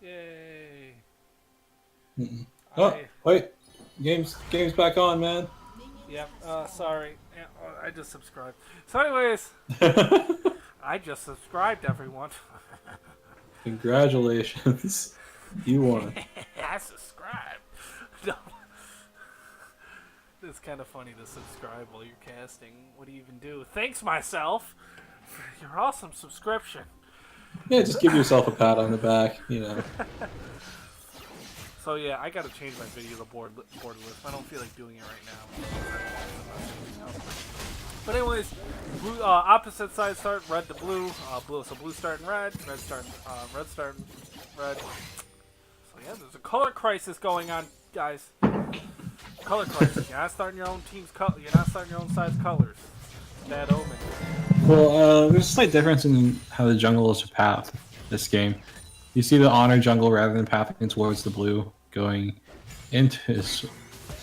Yay. Oh, wait. Game's back on, man. Yep, sorry. Yeah, I just subscribed. So anyways, I just subscribed, everyone. Congratulations. You won. I subscribed. No. It's kind of funny to subscribe while you're casting. What do you even do? Thanks, myself, for your awesome subscription. Yeah, just give yourself a pat on the back, you know. So yeah, I gotta change my video to board list. I don't feel like doing it right now. But anyways, blue, opposite side start, red to blue. So blue starting red, red starting red. So yeah, there's a color crisis going on, guys. Color crisis. You're not starting your own team's color. You're not starting your own side's colors. Bad omen. Well, there's a slight difference in how the jungles are pathed this game. You see the honor jungle rather than pathing towards the blue, going into his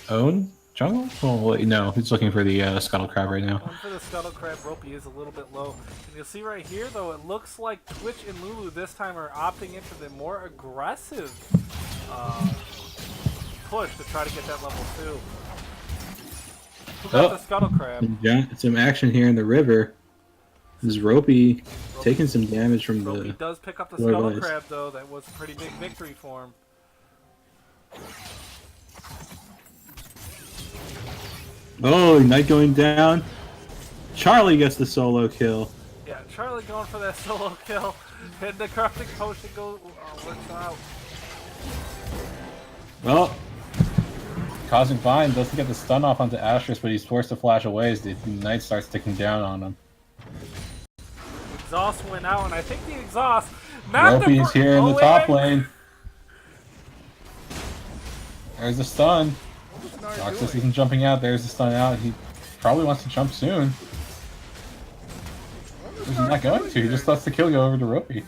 own jungle? Oh, wait, no, he's looking for the scuttle crab right now. Going for the scuttle crab. Ropey is a little bit low. And you'll see right here, though, it looks like Twitch and Lulu this time are opting into the more aggressive push to try to get that level 2. Who got the scuttle crab? Some action here in the river. This is Ropey taking some damage from the... Ropey does pick up the scuttle crab, though. That was a pretty big victory for him. Oh, Knight going down. Charlie gets the solo kill. Yeah, Charlie going for that solo kill. And the corrupting potion works out. Well, Cosmic Vine doesn't get the stun off onto Astrus, but he's forced to flash away as the Knight starts ticking down on him. Exhaust went out, and I think the exhaust... Ropey's here in the top lane. There's the stun. Roxas isn't jumping out. There's the stun out. He probably wants to jump soon. He's not going to. He just lets the kill go over to Ropey.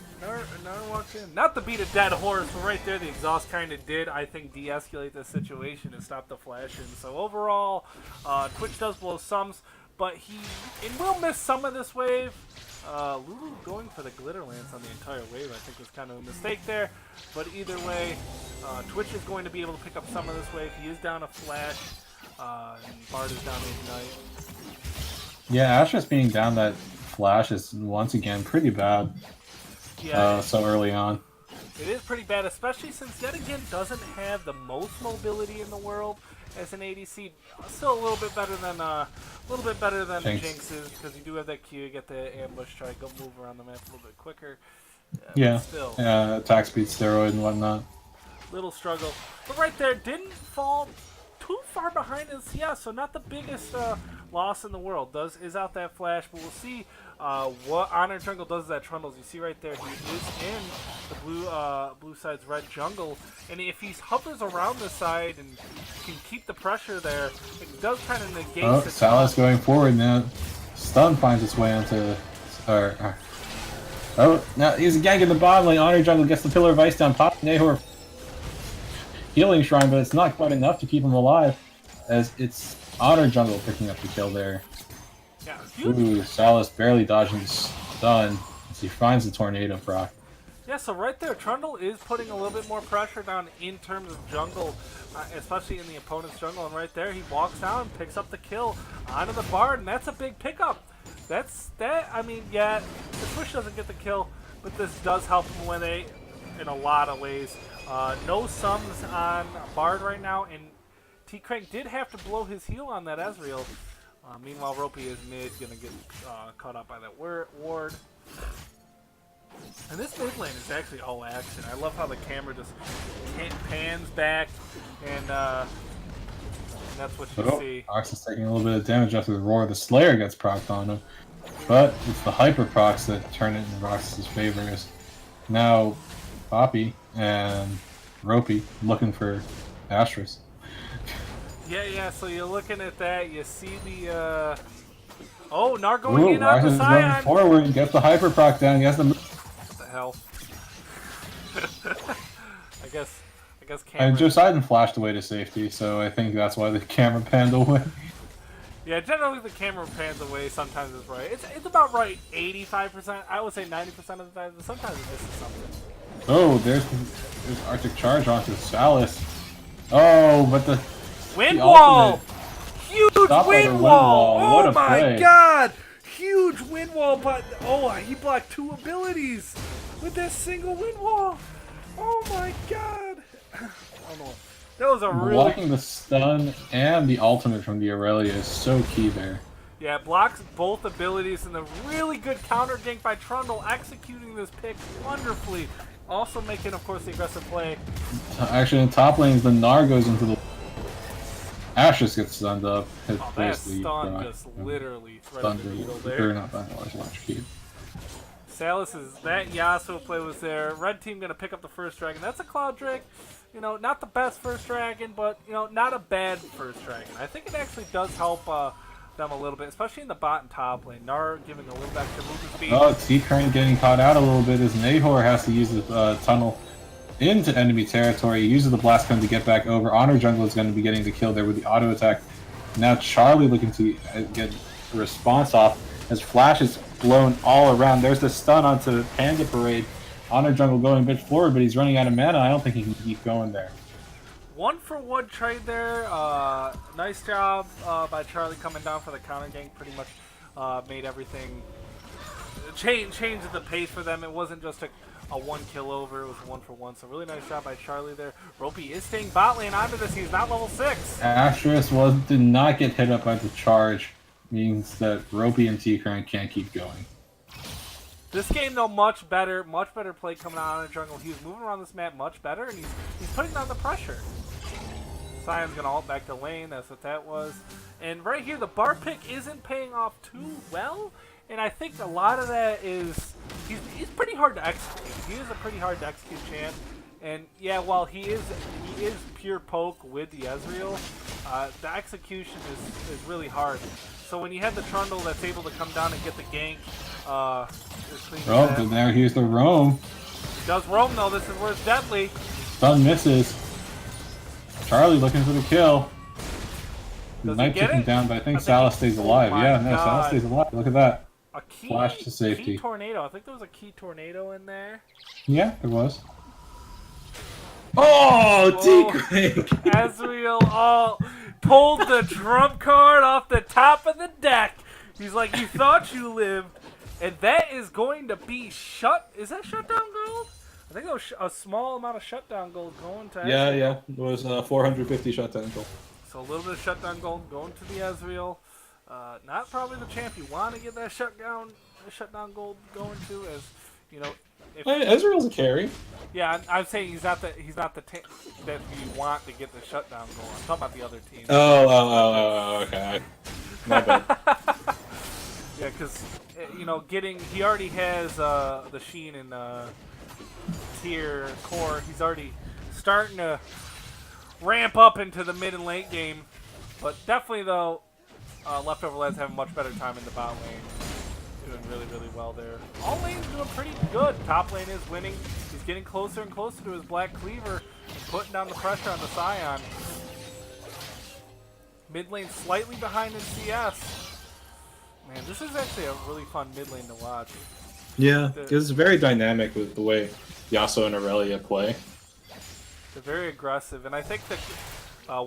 Not to beat a dead horse, but right there the exhaust kind of did, I think, de-escalate the situation and stop the flash-in. So overall, Twitch does blow sums, but it will miss some of this wave. Lulu going for the Glitter Lance on the entire wave, I think, was kind of a mistake there. But either way, Twitch is going to be able to pick up some of this wave. He is down a flash, and Bard is down a Ignite. Yeah, Astrus being down that flash is once again pretty bad. Yeah, so early on. It is pretty bad, especially since yet again doesn't have the most mobility in the world as an ADC. Still a little bit better than Jinx's, because you do have that Q, you get the ambush, try to go move around the map a little bit quicker. Yeah. Still, attack speed, steroid, and whatnot. little struggle. But right there, didn't fall too far behind his CS, so not the biggest loss in the world. Is out that flash, but we'll see what Honor Jungle does at Trundles. You see right there, he is in the blue side's red jungle, and if he hovers around the side and can keep the pressure there, it does kind of negate. Oh, Salas going forward now. Stun finds its way onto. Oh, now he's ganking the bottom lane. Honor Jungle gets the Pillar of Ice down. Pop Nahor healing shrine, but it's not quite enough to keep him alive, as it's Honor Jungle picking up the kill there. Yeah, ooh, Salas barely dodging the stun as he finds the tornado proc. Yeah, so right there, Trundle is putting a little bit more pressure down in terms of jungle, especially in the opponent's jungle. And right there, he walks down, picks up the kill onto the Bard, and that's a big pickup. I mean, yeah, the push doesn't get the kill, but this does help him win in a lot of ways. No sums on Bard right now, and T-Crank did have to blow his heal on that Ezreal. Meanwhile, Ropey is mid, gonna get caught up by that ward. And this mid lane is actually all action. I love how the camera just pans back, and that's what you see. Ox is taking a little bit of damage after the roar. The Slayer gets procced on him, but it's the hyper procs that turn it in Roxas' favor. Is now Poppy and Ropey looking for Astralis. Yeah, so you're looking at that, you see the, oh, Nar going in on the going Scion! forward, gets the hyper proc down, he has the... What the hell? I guess camera... And Josidon flashed away to safety, so I think that's why the camera panned away. Yeah, generally the camera pans away, sometimes it's right. It's about right 85%, I would say 90% of the time, but sometimes it misses something. Oh, there's Arctic Charge onto Salas. Oh, but the... Wind wall! Huge wind wall! What Oh a my play. god! Huge wind wall, but he blocked 2 abilities with that single wind wall. Oh my god! That was a really... Blocking the stun and the ultimate from the Aurelia is so key there. Yeah, it blocks both abilities, and a really good counter gank by Trundle, executing this pick wonderfully. Also making, of course, the aggressive play. Actually, in top lanes, the Gnar goes into the... Ashes gets stunned up. That stun just literally threaded the needle there. Not that that Yasuo play was there. Red team gonna pick up the first dragon. That's a Cloud Drake. You know, not the best first dragon, but you know, not a bad first dragon. I think it actually does help them a little bit, especially in the bot and top lane. Gnar giving a little extra movement speed. Oh, T-Crane getting caught out a little bit as Nahor has to use the tunnel into enemy territory. He uses the blast cone to get back over. Honor Jungle is going to be getting the kill there with the auto attack. Now Charlie looking to get a response off as Flash is blown all around. There's the stun onto Panda Parade. Honor Jungle going a bit forward, but he's running out of mana. I don't think he can keep going there. 1-for-1 trade there. Nice job by Charlie coming down for the counter gank. Pretty much made everything change the pace for them. It wasn't just a 1 kill over, it was 1-for-1, so really nice job by Charlie there. Ropey is staying bot lane onto this, he's not level 6. Astralis did not get hit up by the charge, means that Ropey and T-Crane can't keep going. This game though, much better play coming out on the jungle. He was moving around this map much better, and he's putting down the pressure. Sion's gonna ult back to lane, that's what that was. And right here, the bar pick isn't paying off too well. And I think a lot of that is he's pretty hard to execute. He is a pretty hard to execute champ. And yeah, while he is pure poke with the Ezreal, the execution is really hard. So when you have the Trundle that's able to come down and get the gank, but now here's the roam. He does roam though. This is where it's deadly. Stun misses. Charlie looking for the kill. Does might take him down, but I think Salas stays alive. Yeah, no, Salas stays alive. Look at that. A key, Flash to safety. Key tornado. I think there was a key tornado in there. Yeah, there was. Oh, T-Crank! Ezreal pulled the trump card off the top of the deck. He's like, you thought you lived, and that is going to be Is that shutdown gold? I think it was a small amount of shutdown gold going to Ezreal. Yeah, it was 450 shutdown gold. So a little bit of shutdown gold going to the Ezreal. Not probably the champ you want to get that shutdown gold going to, as you know, if Ezreal's a carry. yeah, I'm saying he's not the that you want to get the shutdown going. I'm talking about the other team. Okay. My bad. Yeah, because you know, he already has the Sheen and tier core. He's already starting to ramp up into the mid and late game, but definitely though, Leftover Lads having much better time in the bot lane. Doing really, really well there. All lanes doing pretty good. Top lane is winning. He's getting closer and closer to his Black Cleaver and putting down the pressure on the Scion. Mid lane slightly behind in CS. Man, this is actually a really fun mid lane to watch. Yeah, it's very dynamic with the way Yasuo and Aurelia play. They're very aggressive, and I think that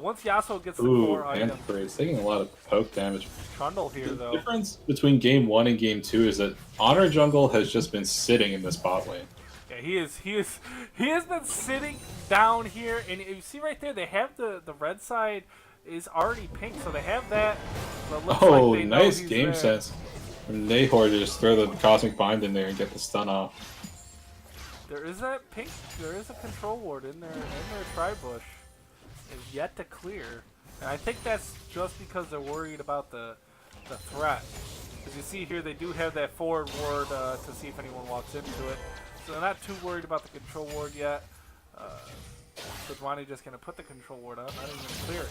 once Yasuo gets the Ooh, core item, Anthrace taking a lot of poke damage. Trundle here The though. difference between game 1 and game 2 is that Honor Jungle has just been sitting in this bot lane. Yeah, he has been sitting down here, and you see right there, they have the red side is already pink, so they have that. So it looks Oh, like they know nice he's game there. sense from Nahor to just throw the Cosmic Bind in there and get the stun off. There is that pink. There is a control ward in their tri-bush. Is yet to clear, and I think that's just because they're worried about the threat. As you see here, they do have that forward ward to see if anyone walks into it, so they're not too worried about the control ward yet. Sejuani just gonna put the control ward up, not even clear it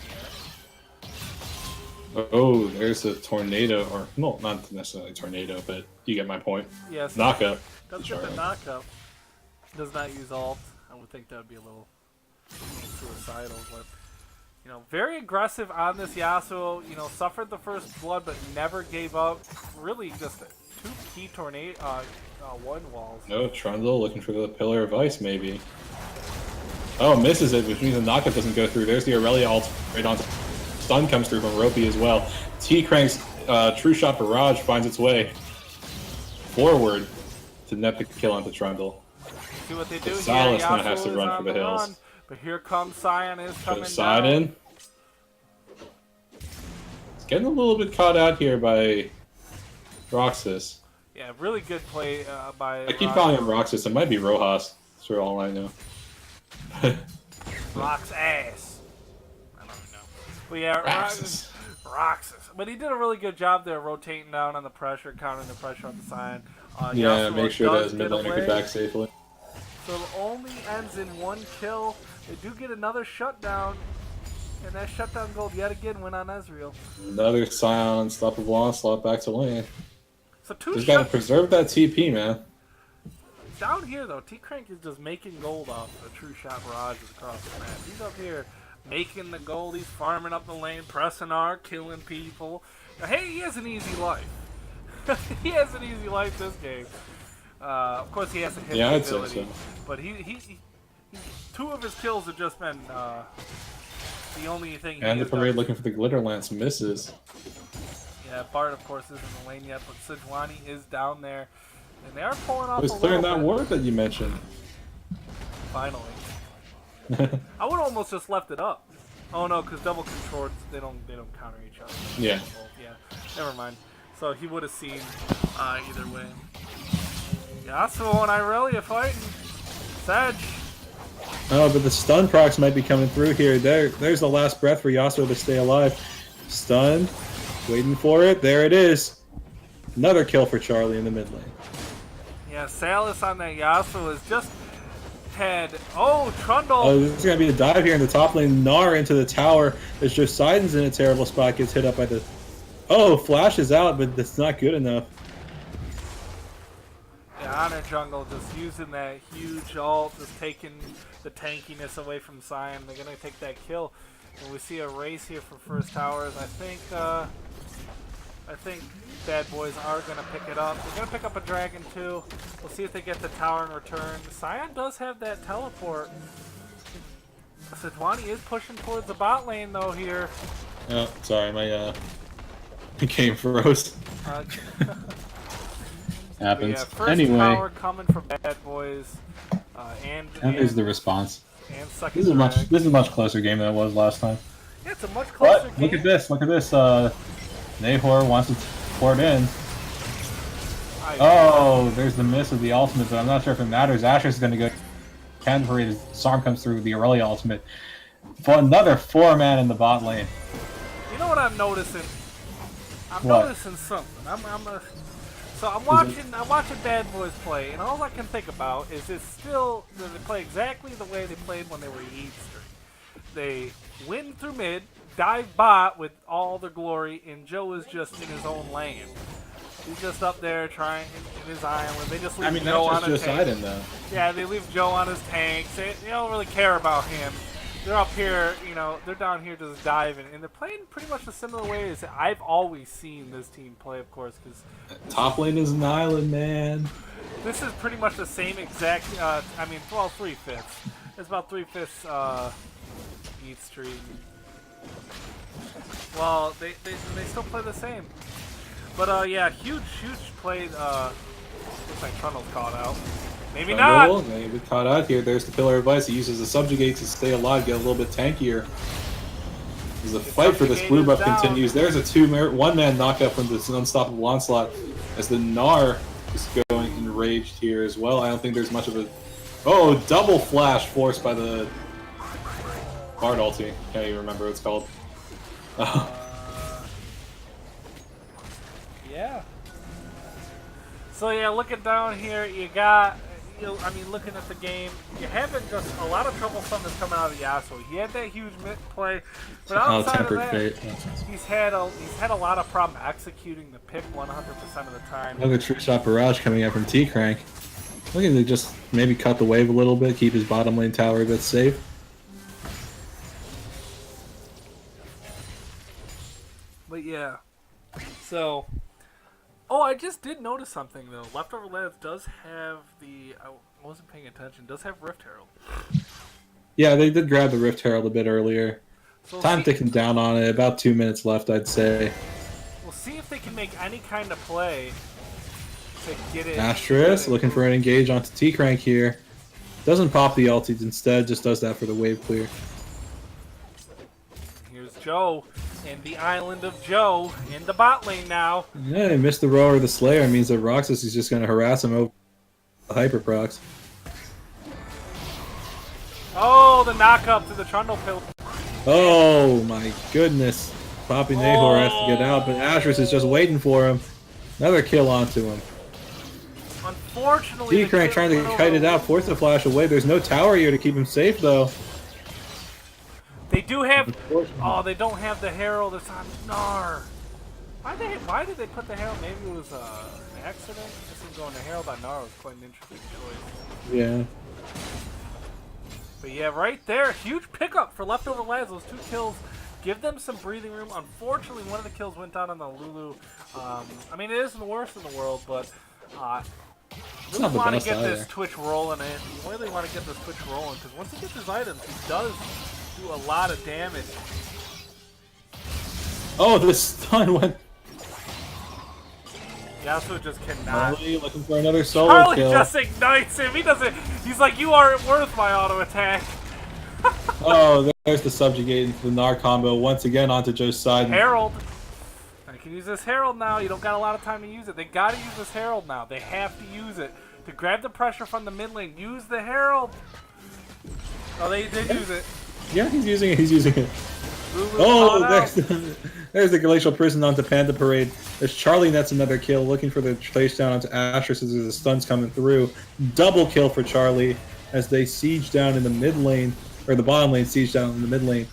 yet. Oh, there's a tornado, or no, not necessarily a tornado, but you get my point. Yes. Knockup. Does get the knockup. Does not use ult. I would think that would be a little suicidal, but you know, very aggressive on this Yasuo. You know, suffered the first blood, but never gave up. Really, just 2 key tornado, one walls. No, Trundle looking for the Pillar of Ice, maybe. Oh, misses it, which means the knockup doesn't go through. There's the Aurelia ult right on. Stun comes through from Ropey as well. T-Crank's True Shot Barrage finds its way forward to net the kill onto Trundle. See what they do here. Silas now Yasuo has to is run on for the hills. run, but here comes Scion is coming Side down. in. It's getting a little bit caught out here by Roxas. Yeah, really good play by. I keep calling him Roxas. It might be Rojas, for all I know. Rock's ass. I don't know. But yeah, Roxas. Roxas. But he did a really good job there, rotating down on the pressure, countering the pressure on the Scion. Yeah, Yasuo make sure that does his get mid laner away. get back safely. So it only ends in 1 kill. They do get another shutdown, and that shutdown gold yet again went on Ezreal. Another Scion Unstoppable Onslaught back to lane. So 2 Just gotta shut preserve that TP, man. down here though. T-Crank is just making gold off the True Shot barrages across the map. He's up here making the gold. He's farming up the lane, pressing R, killing people. Hey, he has an easy life. He has an easy life this game. Of course, he has to hit the I'd say ability, so. but he 2 of his kills have just been the only thing. And he the has parade done. looking for the Glitter Lance misses. Yeah, Bart of course isn't in the lane yet, but Sejuani is down there, and they are pulling off. Who's a clearing little that bit. ward that you mentioned? Finally, I would almost just left it up. Oh no, because double controls they don't counter each other. Yeah. Yeah. Never mind. So he would have seen either way. Yasuo and Irelia fighting. Sedge. Oh, but the stun procs might be coming through here. There's the last breath for Yasuo to stay alive. Stun. Waiting for it. There it is. Another kill for Charlie in the mid lane. Yeah, Salas on that Yasuo has just had. Oh, Trundle. Oh, this is going to be a dive here in the top lane. Gnar into the tower. As Poseidon's in a terrible spot. Gets hit up by the... Oh, Flash is out, but that's not good enough. Yeah, Honor Jungle just using that huge ult, just taking the tankiness away from Scion. They're going to take that kill. And we see a race here for first towers. I think bad boys are going to pick it up. They're going to pick up a dragon too. We'll see if they get the tower in return. Scion does have that teleport. Sejuani is pushing towards the bot lane though here. Oh, sorry, my game froze. Happens. Yeah, first Anyway, tower coming from bad boys. And there's the response. and second This is drag. a much closer game than it was last time. Yeah, it's a much closer game. Look at this. Look at this. Nahor wants to pour it in. Oh, there's the miss of the ultimate, but I'm not sure if it matters. Asher's is going to go. His Storm comes through with the early ultimate. For another 4-man in the bot lane. You know what I'm noticing? I'm What? noticing something. I'm watching Bad Boys play, and all I can think about is it's still they play exactly the way they played when they were Easter. They win through mid, dive bot with all their glory, and Joe is just in his own lane. He's just up there trying in his island. They just leave Joe on his tank. Though. Yeah, they leave Joe on his tanks. They don't really care about him. They're up here, they're down here just diving, and they're playing pretty much a similar way as I've always seen this team play, of course, because top lane is an island, man. this is pretty much the same exact. 3/5. It's about 3/5 Eat Street. Well, they still play the same. But yeah, huge play. Looks like Trundle's caught out. Maybe not. Maybe caught out here. There's the Pillar of Ice. He uses the Subjugate to stay alive, get a little bit tankier. As the fight for this blue buff continues. There's a one-man knockout from this Unstoppable Onslaught as the Gnar is going enraged here as well. I don't think there's much of a... Oh, double flash forced by the Bard ulti. Can't even remember what it's called. Yeah. So yeah, looking down here, you got... looking at the game, you're having just a lot of trouble something that's coming out of Yasuo. He had that huge mid play, but outside of that, he's had a lot of problem executing the pick 100% of the time. Look at True Shot Barrage coming up from T-Crank. Looking to just maybe cut the wave a little bit, keep his bottom lane tower a bit safe. But yeah, so... Oh, I just did notice something though. Leftover Lads does have the... I wasn't paying attention. Does have Rift Herald. Yeah, they did grab the Rift Herald a bit earlier. So Time ticking down on it. About 2 minutes left, I'd say. We'll see if they can make any kind of play to get it. Asterisk looking for an engage onto T-Crank here. Doesn't pop the ulti, instead just does that for the wave clear. Here's Joe and the island of Joe in the bot lane now. Yeah, he missed the roar of the Slayer. It means that Roxas is just going to harass him over the Hyperprocs. Oh, the knock up to the Trundle pill. Oh my goodness. Poppy Nahor has to get out, but Asterisk is just waiting for him. Another kill onto him. Unfortunately, T-Crank trying to kite it out, force the flash away. There's no tower here to keep him safe, though. They do have... Oh, they don't have the Herald. It's on Gnar. Why did they put the Herald? Maybe it was an accident? This is going to Herald on Gnar was quite an interesting choice. Yeah. But yeah, right there. Huge pickup for Leftover Lads. Those 2 kills give them some breathing room. Unfortunately, one of the kills went down on the Lulu. It isn't the worst in the world, but... It's not the want to best get either. this Twitch rolling in. You really want to get this Twitch rolling, because once he gets his items, he does do a lot of damage. Oh, the stun went... Yasuo just cannot. Charlie looking for another solo Charlie kill. just ignites him. He doesn't. He's like, you aren't worth my auto attack. Oh, there's the subjugate into the Gnar combo once again onto Joe's side. Herald. I can use this Herald now. You don't got a lot of time to use it. They got to use this Herald now. They have to use it to grab the pressure from the mid lane. Use the Herald. Oh, they did use it. Yeah, he's using it. He's using it. Lulu Oh, there's the Glacial Prison onto Panda Parade. There's Charlie nets another kill, looking for the chase down onto Asterisk as the stun's coming through. Double kill for Charlie as they siege down in the mid lane, or the bottom lane siege down in the mid lane.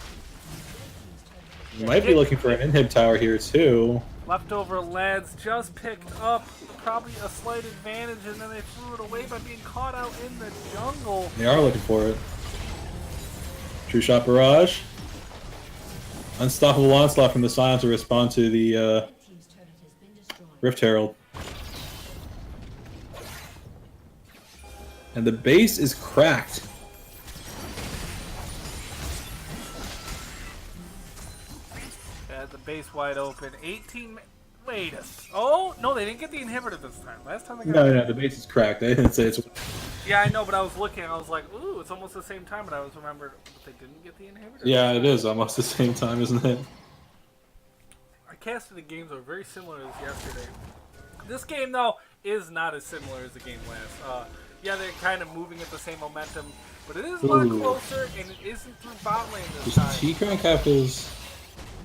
Might be looking for an inhib tower here too. Leftover Lads just picked up probably a slight advantage, and then they threw it away by being caught out in the jungle. They are looking for it. True Shot Barrage. Unstoppable Onslaught from the Silence to respond to the Rift Herald. And the base is cracked. The base wide open. 18. Wait. Oh no, they didn't get the inhibitor this time. Last time they got. No, the base is cracked. I didn't say it's. Yeah, I know, but I was looking. I was like, ooh, it's almost the same time. But I was remembered they didn't get the inhibitor. Yeah, it is almost the same time, isn't it? Our cast of the games are very similar as yesterday. This game, though, is not as similar as the game last. Yeah, they're kind of moving at the same momentum, but it is a lot Ooh. closer, and it isn't through bot lane this Does time. T-Crank have his...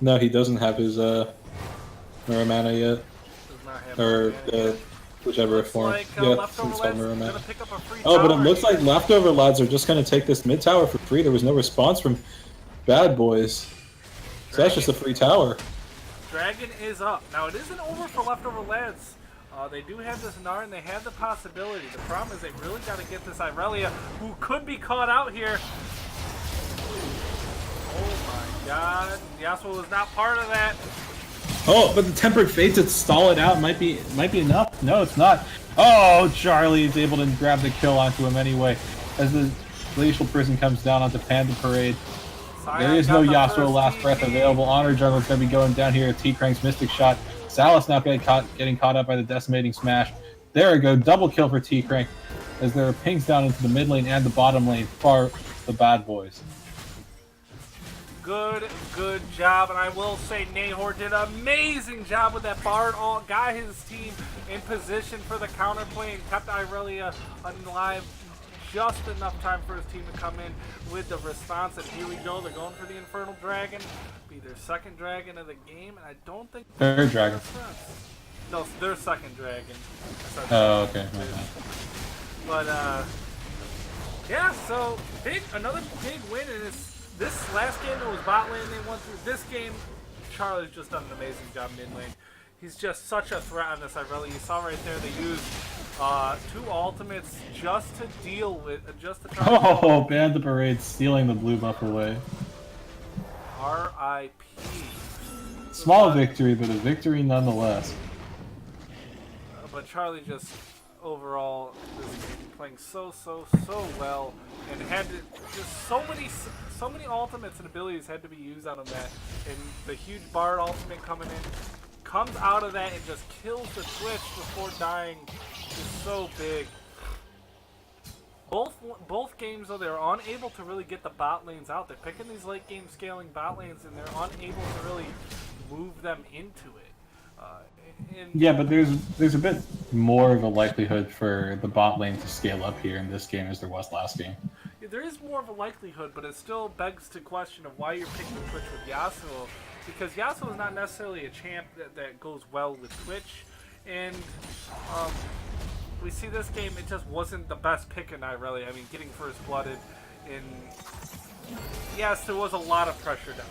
No, he doesn't have his Mirror Mana yet. Does not have Or mana the... yet. Whichever Looks form. like Yeah, Leftover it's Lads Mirror is Mana. gonna pick up a free Oh, but it tower looks like here. Leftover Lads are just going to take this mid tower for free. There was no response from Bad Boys. So that's just a free tower. Dragon is up. Now, it isn't over for Leftover Lads. They do have this Gnar, and they have the possibility. The problem is they really got to get this Irelia, who could be caught out here. Oh my god. Yasuo was not part of that. Oh, but the Tempered Fate to stall it out might be enough. No, it's not. Oh, Charlie is able to grab the kill onto him anyway. As the Glacial Prison comes down onto Panda Parade. There is no Yasuo Last Breath available. Honor Jungle's going to be going down here. T-Crank's Mystic Shot. Salas now getting caught up by the Decimating Smash. There we go. Double kill for T-Crank. As there are pings down into the mid lane and the bottom lane for the Bad Boys. Good job. And I will say Nahor did an amazing job with that Bard ult. Got his team in position for the counterplay and kept Irelia alive. Just enough time for his team to come in with the response. And here we go. They're going for the Infernal Dragon. Be their second dragon of the game. And I don't think... Third dragon. No, their second dragon. Oh, okay. But, yeah, so another big win. And it's this last game, it was bot lane they won through. This game, Charlie's just done an amazing job mid lane. He's just such a threat on this Irelia. You saw right there they used 2 ultimates just to deal with, just to try to... Oh, Panda Parade stealing the blue buff away. R.I.P. Small victory, but a victory nonetheless. But Charlie just overall is playing so well, and had to, just so many ultimates and abilities had to be used out of that, and the huge Bard ultimate coming in comes out of that and just kills the Twitch before dying is so big. Both games though, they're unable to really get the bot lanes out. They're picking these late game scaling bot lanes and they're unable to really move them into it. Yeah, but there's a bit more of a likelihood for the bot lane to scale up here in this game as there was last game. Yeah, there is more of a likelihood, but it still begs to question of why you're picking Twitch with Yasuo, because Yasuo is not necessarily a champ that goes well with Twitch, and we see this game, it just wasn't the best pick in Irelia. I mean, getting first blooded, and yes, there was a lot of pressure down.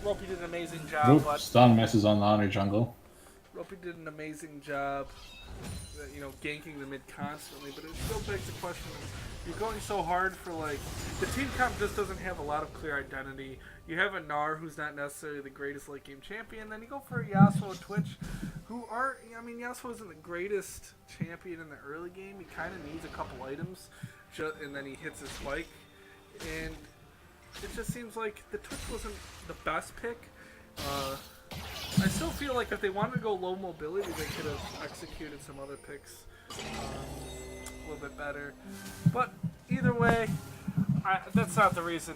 Ropey did an amazing job, but stun misses on the Honor Jungle. Ropey did an amazing job, you know, ganking the mid constantly, but it still begs the question of, you're going so hard for, like, the team comp just doesn't have a lot of clear identity. You have a Gnar who's not necessarily the greatest late game champion, then you go for a Yasuo and Twitch, who are, I mean, Yasuo isn't the greatest champion in the early game. He kind of needs a couple items, and then he hits his spike, and it just seems like the Twitch wasn't the best pick. I still feel like if they wanted to go low mobility, they could have executed some other picks a little bit better. But either way, that's not the reason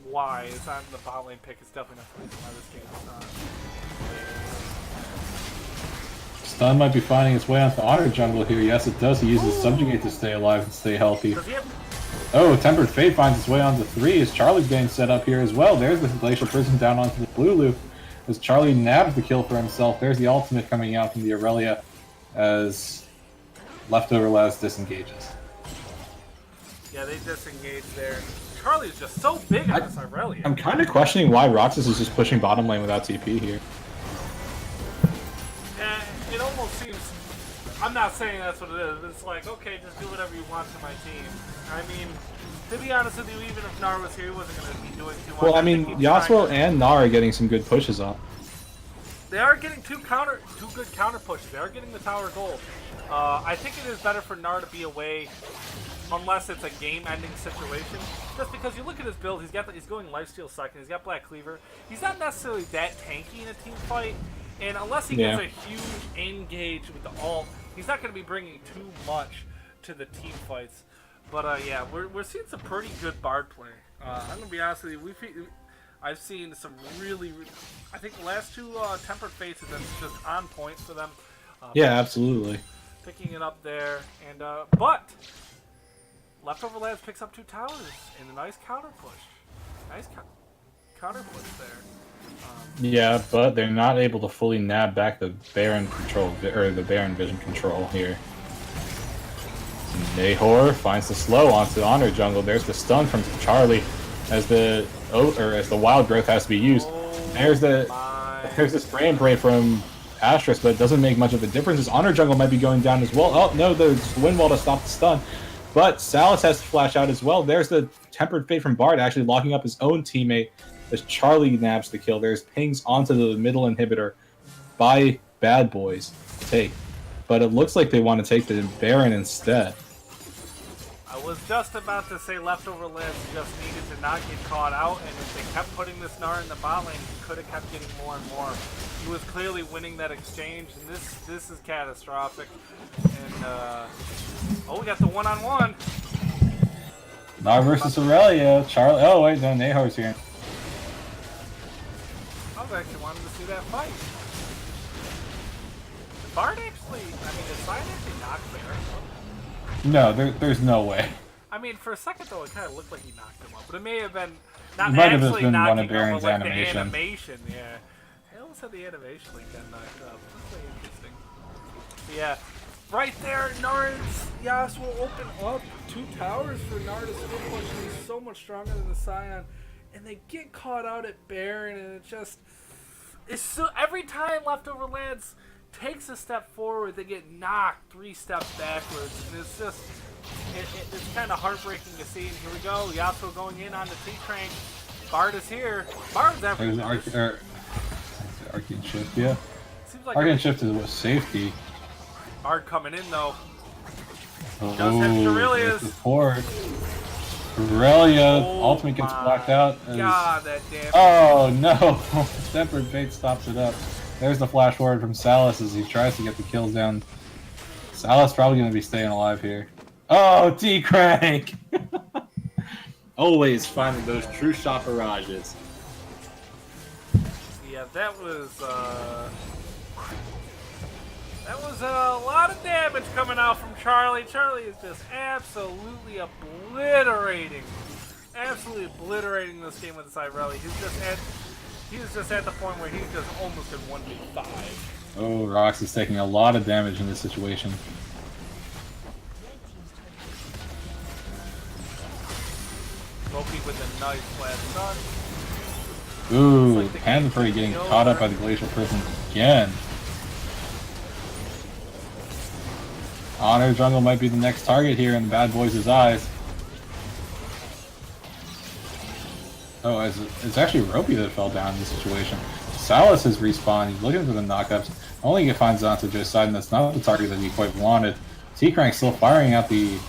why. It's not the bot lane pick. It's definitely not the reason why this game is not. Stun might be finding its way onto Honor Jungle here. Yes, it does. He uses Subjugate to stay alive and stay healthy. Oh, Tempered Fate finds its way onto 3 as Charlie's getting set up here as well. There's the Glacial Prison down onto the blue loop as Charlie nabs the kill for himself. There's the ultimate coming out from the Irelia as Leftover Lads disengages. Yeah, they disengage there. Charlie's just so big on this Irelia. I'm kind of questioning why Roxas is just pushing bottom lane without TP here. It almost seems... I'm not saying that's what it is. It's like, okay, just do whatever you want to my team. I mean, to be honest with you, even if Gnar was here, he wasn't going to be doing too much. Well, I mean, Yasuo and Gnar are getting some good pushes on. They are getting two good counter pushes. They are getting the tower gold. I think it is better for Gnar to be away unless it's a game-ending situation. Just because you look at his build, he's going lifesteal second. He's got Black Cleaver. He's not necessarily that tanky in a team fight, and unless he gets a huge engage with the ult, he's not going to be bringing too much to the team fights. But yeah, we're seeing some pretty good Bard play. I'm gonna be honest with you. I've seen some really, I think the last two Tempered Fates have been just on point for them. Yeah, absolutely. picking it up there, and but Leftover Lads picks up 2 towers and a nice counter push. Nice counter push there. Yeah, but they're not able to fully nab back the Baron control or the Baron vision control here. Nahor finds the slow onto Honor Jungle. There's the stun from Charlie as the wild growth has to be used. There's the spray and pray from Astralis, but it doesn't make much of a difference as Honor Jungle might be going down as well. Oh no, there's Wind Wall to stop the stun. But Salas has to flash out as well. There's the Tempered Fate from Bard actually locking up his own teammate as Charlie nabs the kill. There's pings onto the middle inhibitor by Bad Boys to take. But it looks like they want to take the Baron instead. I was just about to say Leftover Lads just needed to not get caught out, and if they kept putting this Gnar in the bot lane, he could have kept getting more and more. He was clearly winning that exchange, and this is catastrophic. And oh, we got the one-on-one. Gnar versus Aurelia. Charlie. Oh wait, no, Nahor's here. I was actually wanting to see that fight. Did Bard actually? I mean, did Sion actually knock Baron? No, there's no way. I mean, for a second though, it kind of looked like he knocked him up, but it may have been not It might have actually been knocking one of Baron's him, but like animation. the animation. Yeah, I almost had the animation like got knocked up. That's really interesting. Yeah, right there, Nard's Yas will open up 2 towers for Nard to still push, and he's so much stronger than the Sion, and they get caught out at Baron, and it's so every time Leftover Lads takes a step forward, they get knocked 3 steps backwards, and it's just it's kind of heartbreaking to see. And here we go, Yasuo going in on the T-Crank. Bard is here. Bard's everywhere. There's Arcane Shift, yeah. Seems like Arcane Shift is with safety. Bard coming in though. Oh, Does have Shurelia's. the support. Aurelia ultimate gets blacked out. God, that damn. Oh no! Tempered Fate stops it up. There's the flash forward from Salas as he tries to get the kills down. Salas probably going to be staying alive here. Oh, T-Crank! Always finding those true shot barrages. Yeah, that was a lot of damage coming out from Charlie. Charlie is just absolutely obliterating this game with this Irelia. He's just at the point where he's just almost in 1v5. Oh, Rox is taking a lot of damage in this situation. Loki with a nice flat stun. Ooh, Like Panfrey getting caught up by the Glacial Prison again. Honor Jungle might be the next target here in the Bad Boys' eyes. Oh, it's actually Ropey that fell down in this situation. Salas has respawned. He's looking for the knockups. Only he finds onto Joe's side, and that's not the target that he quite wanted. T-Crank still firing out the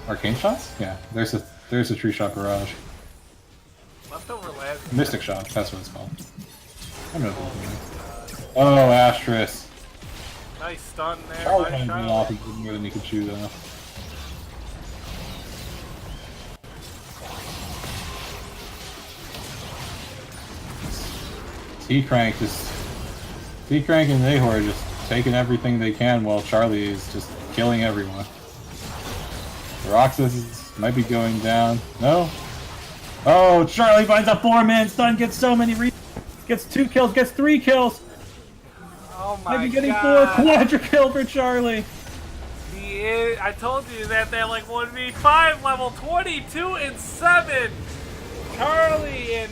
arcane shots. Yeah, there's a tree shot barrage. Leftover Lads. Mystic shot. That's what it's called. I don't know. Oh, Astralis. Nice stun there. Charlie Nice kind of shot. off more than he could chew though. T-Crank and Nahor are just taking everything they can while Charlie is just killing everyone. Roxas might be going down. No? Oh, Charlie finds a 4-man stun, gets so many gets 2 kills, gets 3 kills! Oh my Might be getting god. 4, quadra kill for Charlie! I told you that they're like 1v5 level 22 and 7. Charlie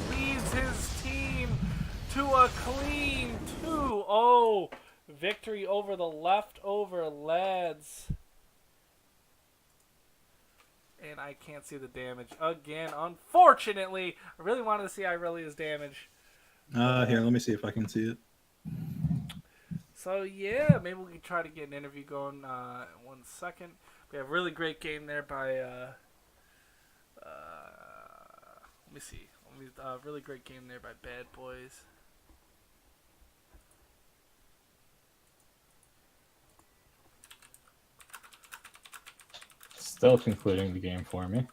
leads his team to a clean 2-0 victory over the Leftover Lads. And I can't see the damage again, unfortunately. I really wanted to see Irelia's damage. Here, let me see if I can see it. So yeah, maybe we can try to get an interview going in 1 second. We have a really great game there by let me see. Really great game there by Bad Boys. Still concluding the game for me.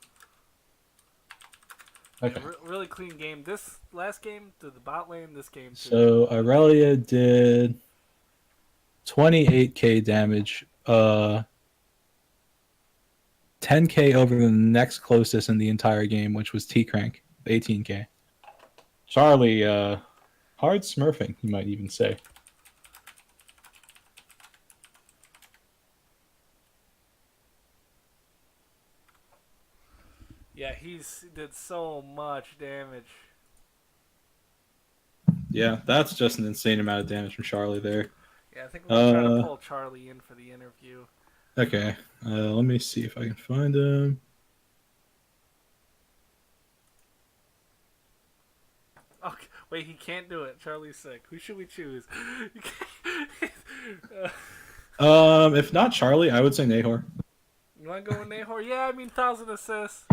Okay. Really clean game. This last game to the bot lane. This game too. So Aurelia did 28k damage. 10k over the next closest in the entire game, which was T Crank, 18k. Charlie, hard smurfing, you might even say. Yeah, he did so much damage. Yeah, that's just an insane amount of damage from Charlie there. Yeah, I think we're gonna try to pull Charlie in for the interview. Okay, let me see if I can find him. Okay, wait, he can't do it. Charlie's sick. Who should we choose? If not Charlie, I would say Nahor. You want to go with Nahor? Yeah, I mean 1,000 assists.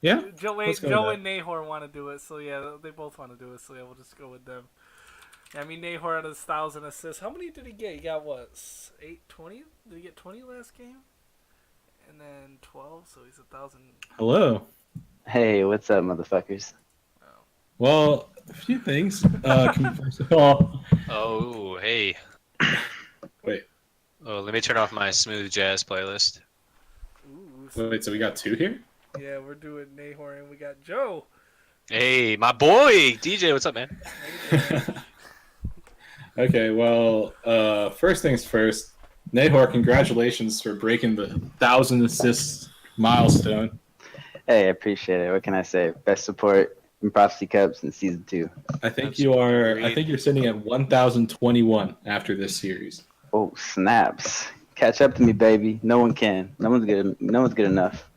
Yeah, Joe let's go Joe with and Nahor want to do it, so yeah, they both want to do it. So yeah, we'll just go with them. Yeah, I mean Nahor had his 1,000 assists. How many did he get? He got what? 20? Did he get 20 last game? And then 12, so he's 1,000. Hello. Hey, what's up, motherfuckers? Well, a few things. First of all, Oh, hey. wait, Oh, let me turn off my smooth jazz playlist. Ooh, so we got 2 here? yeah, we're doing Nahor and we got Joe. Hey, my boy, DJ, what's up, man? Okay, well, first things first. Nahor, congratulations for breaking the 1,000 assists milestone. Hey, I appreciate it. What can I say? Best support in Prophecy Cups in Season 2. I think you're sitting at 1,021 after this series. Oh, snaps. Catch up to me, baby. No one can. No one's good enough.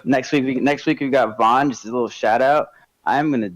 Next week we got Vaughn, just a little shout out. I'm gonna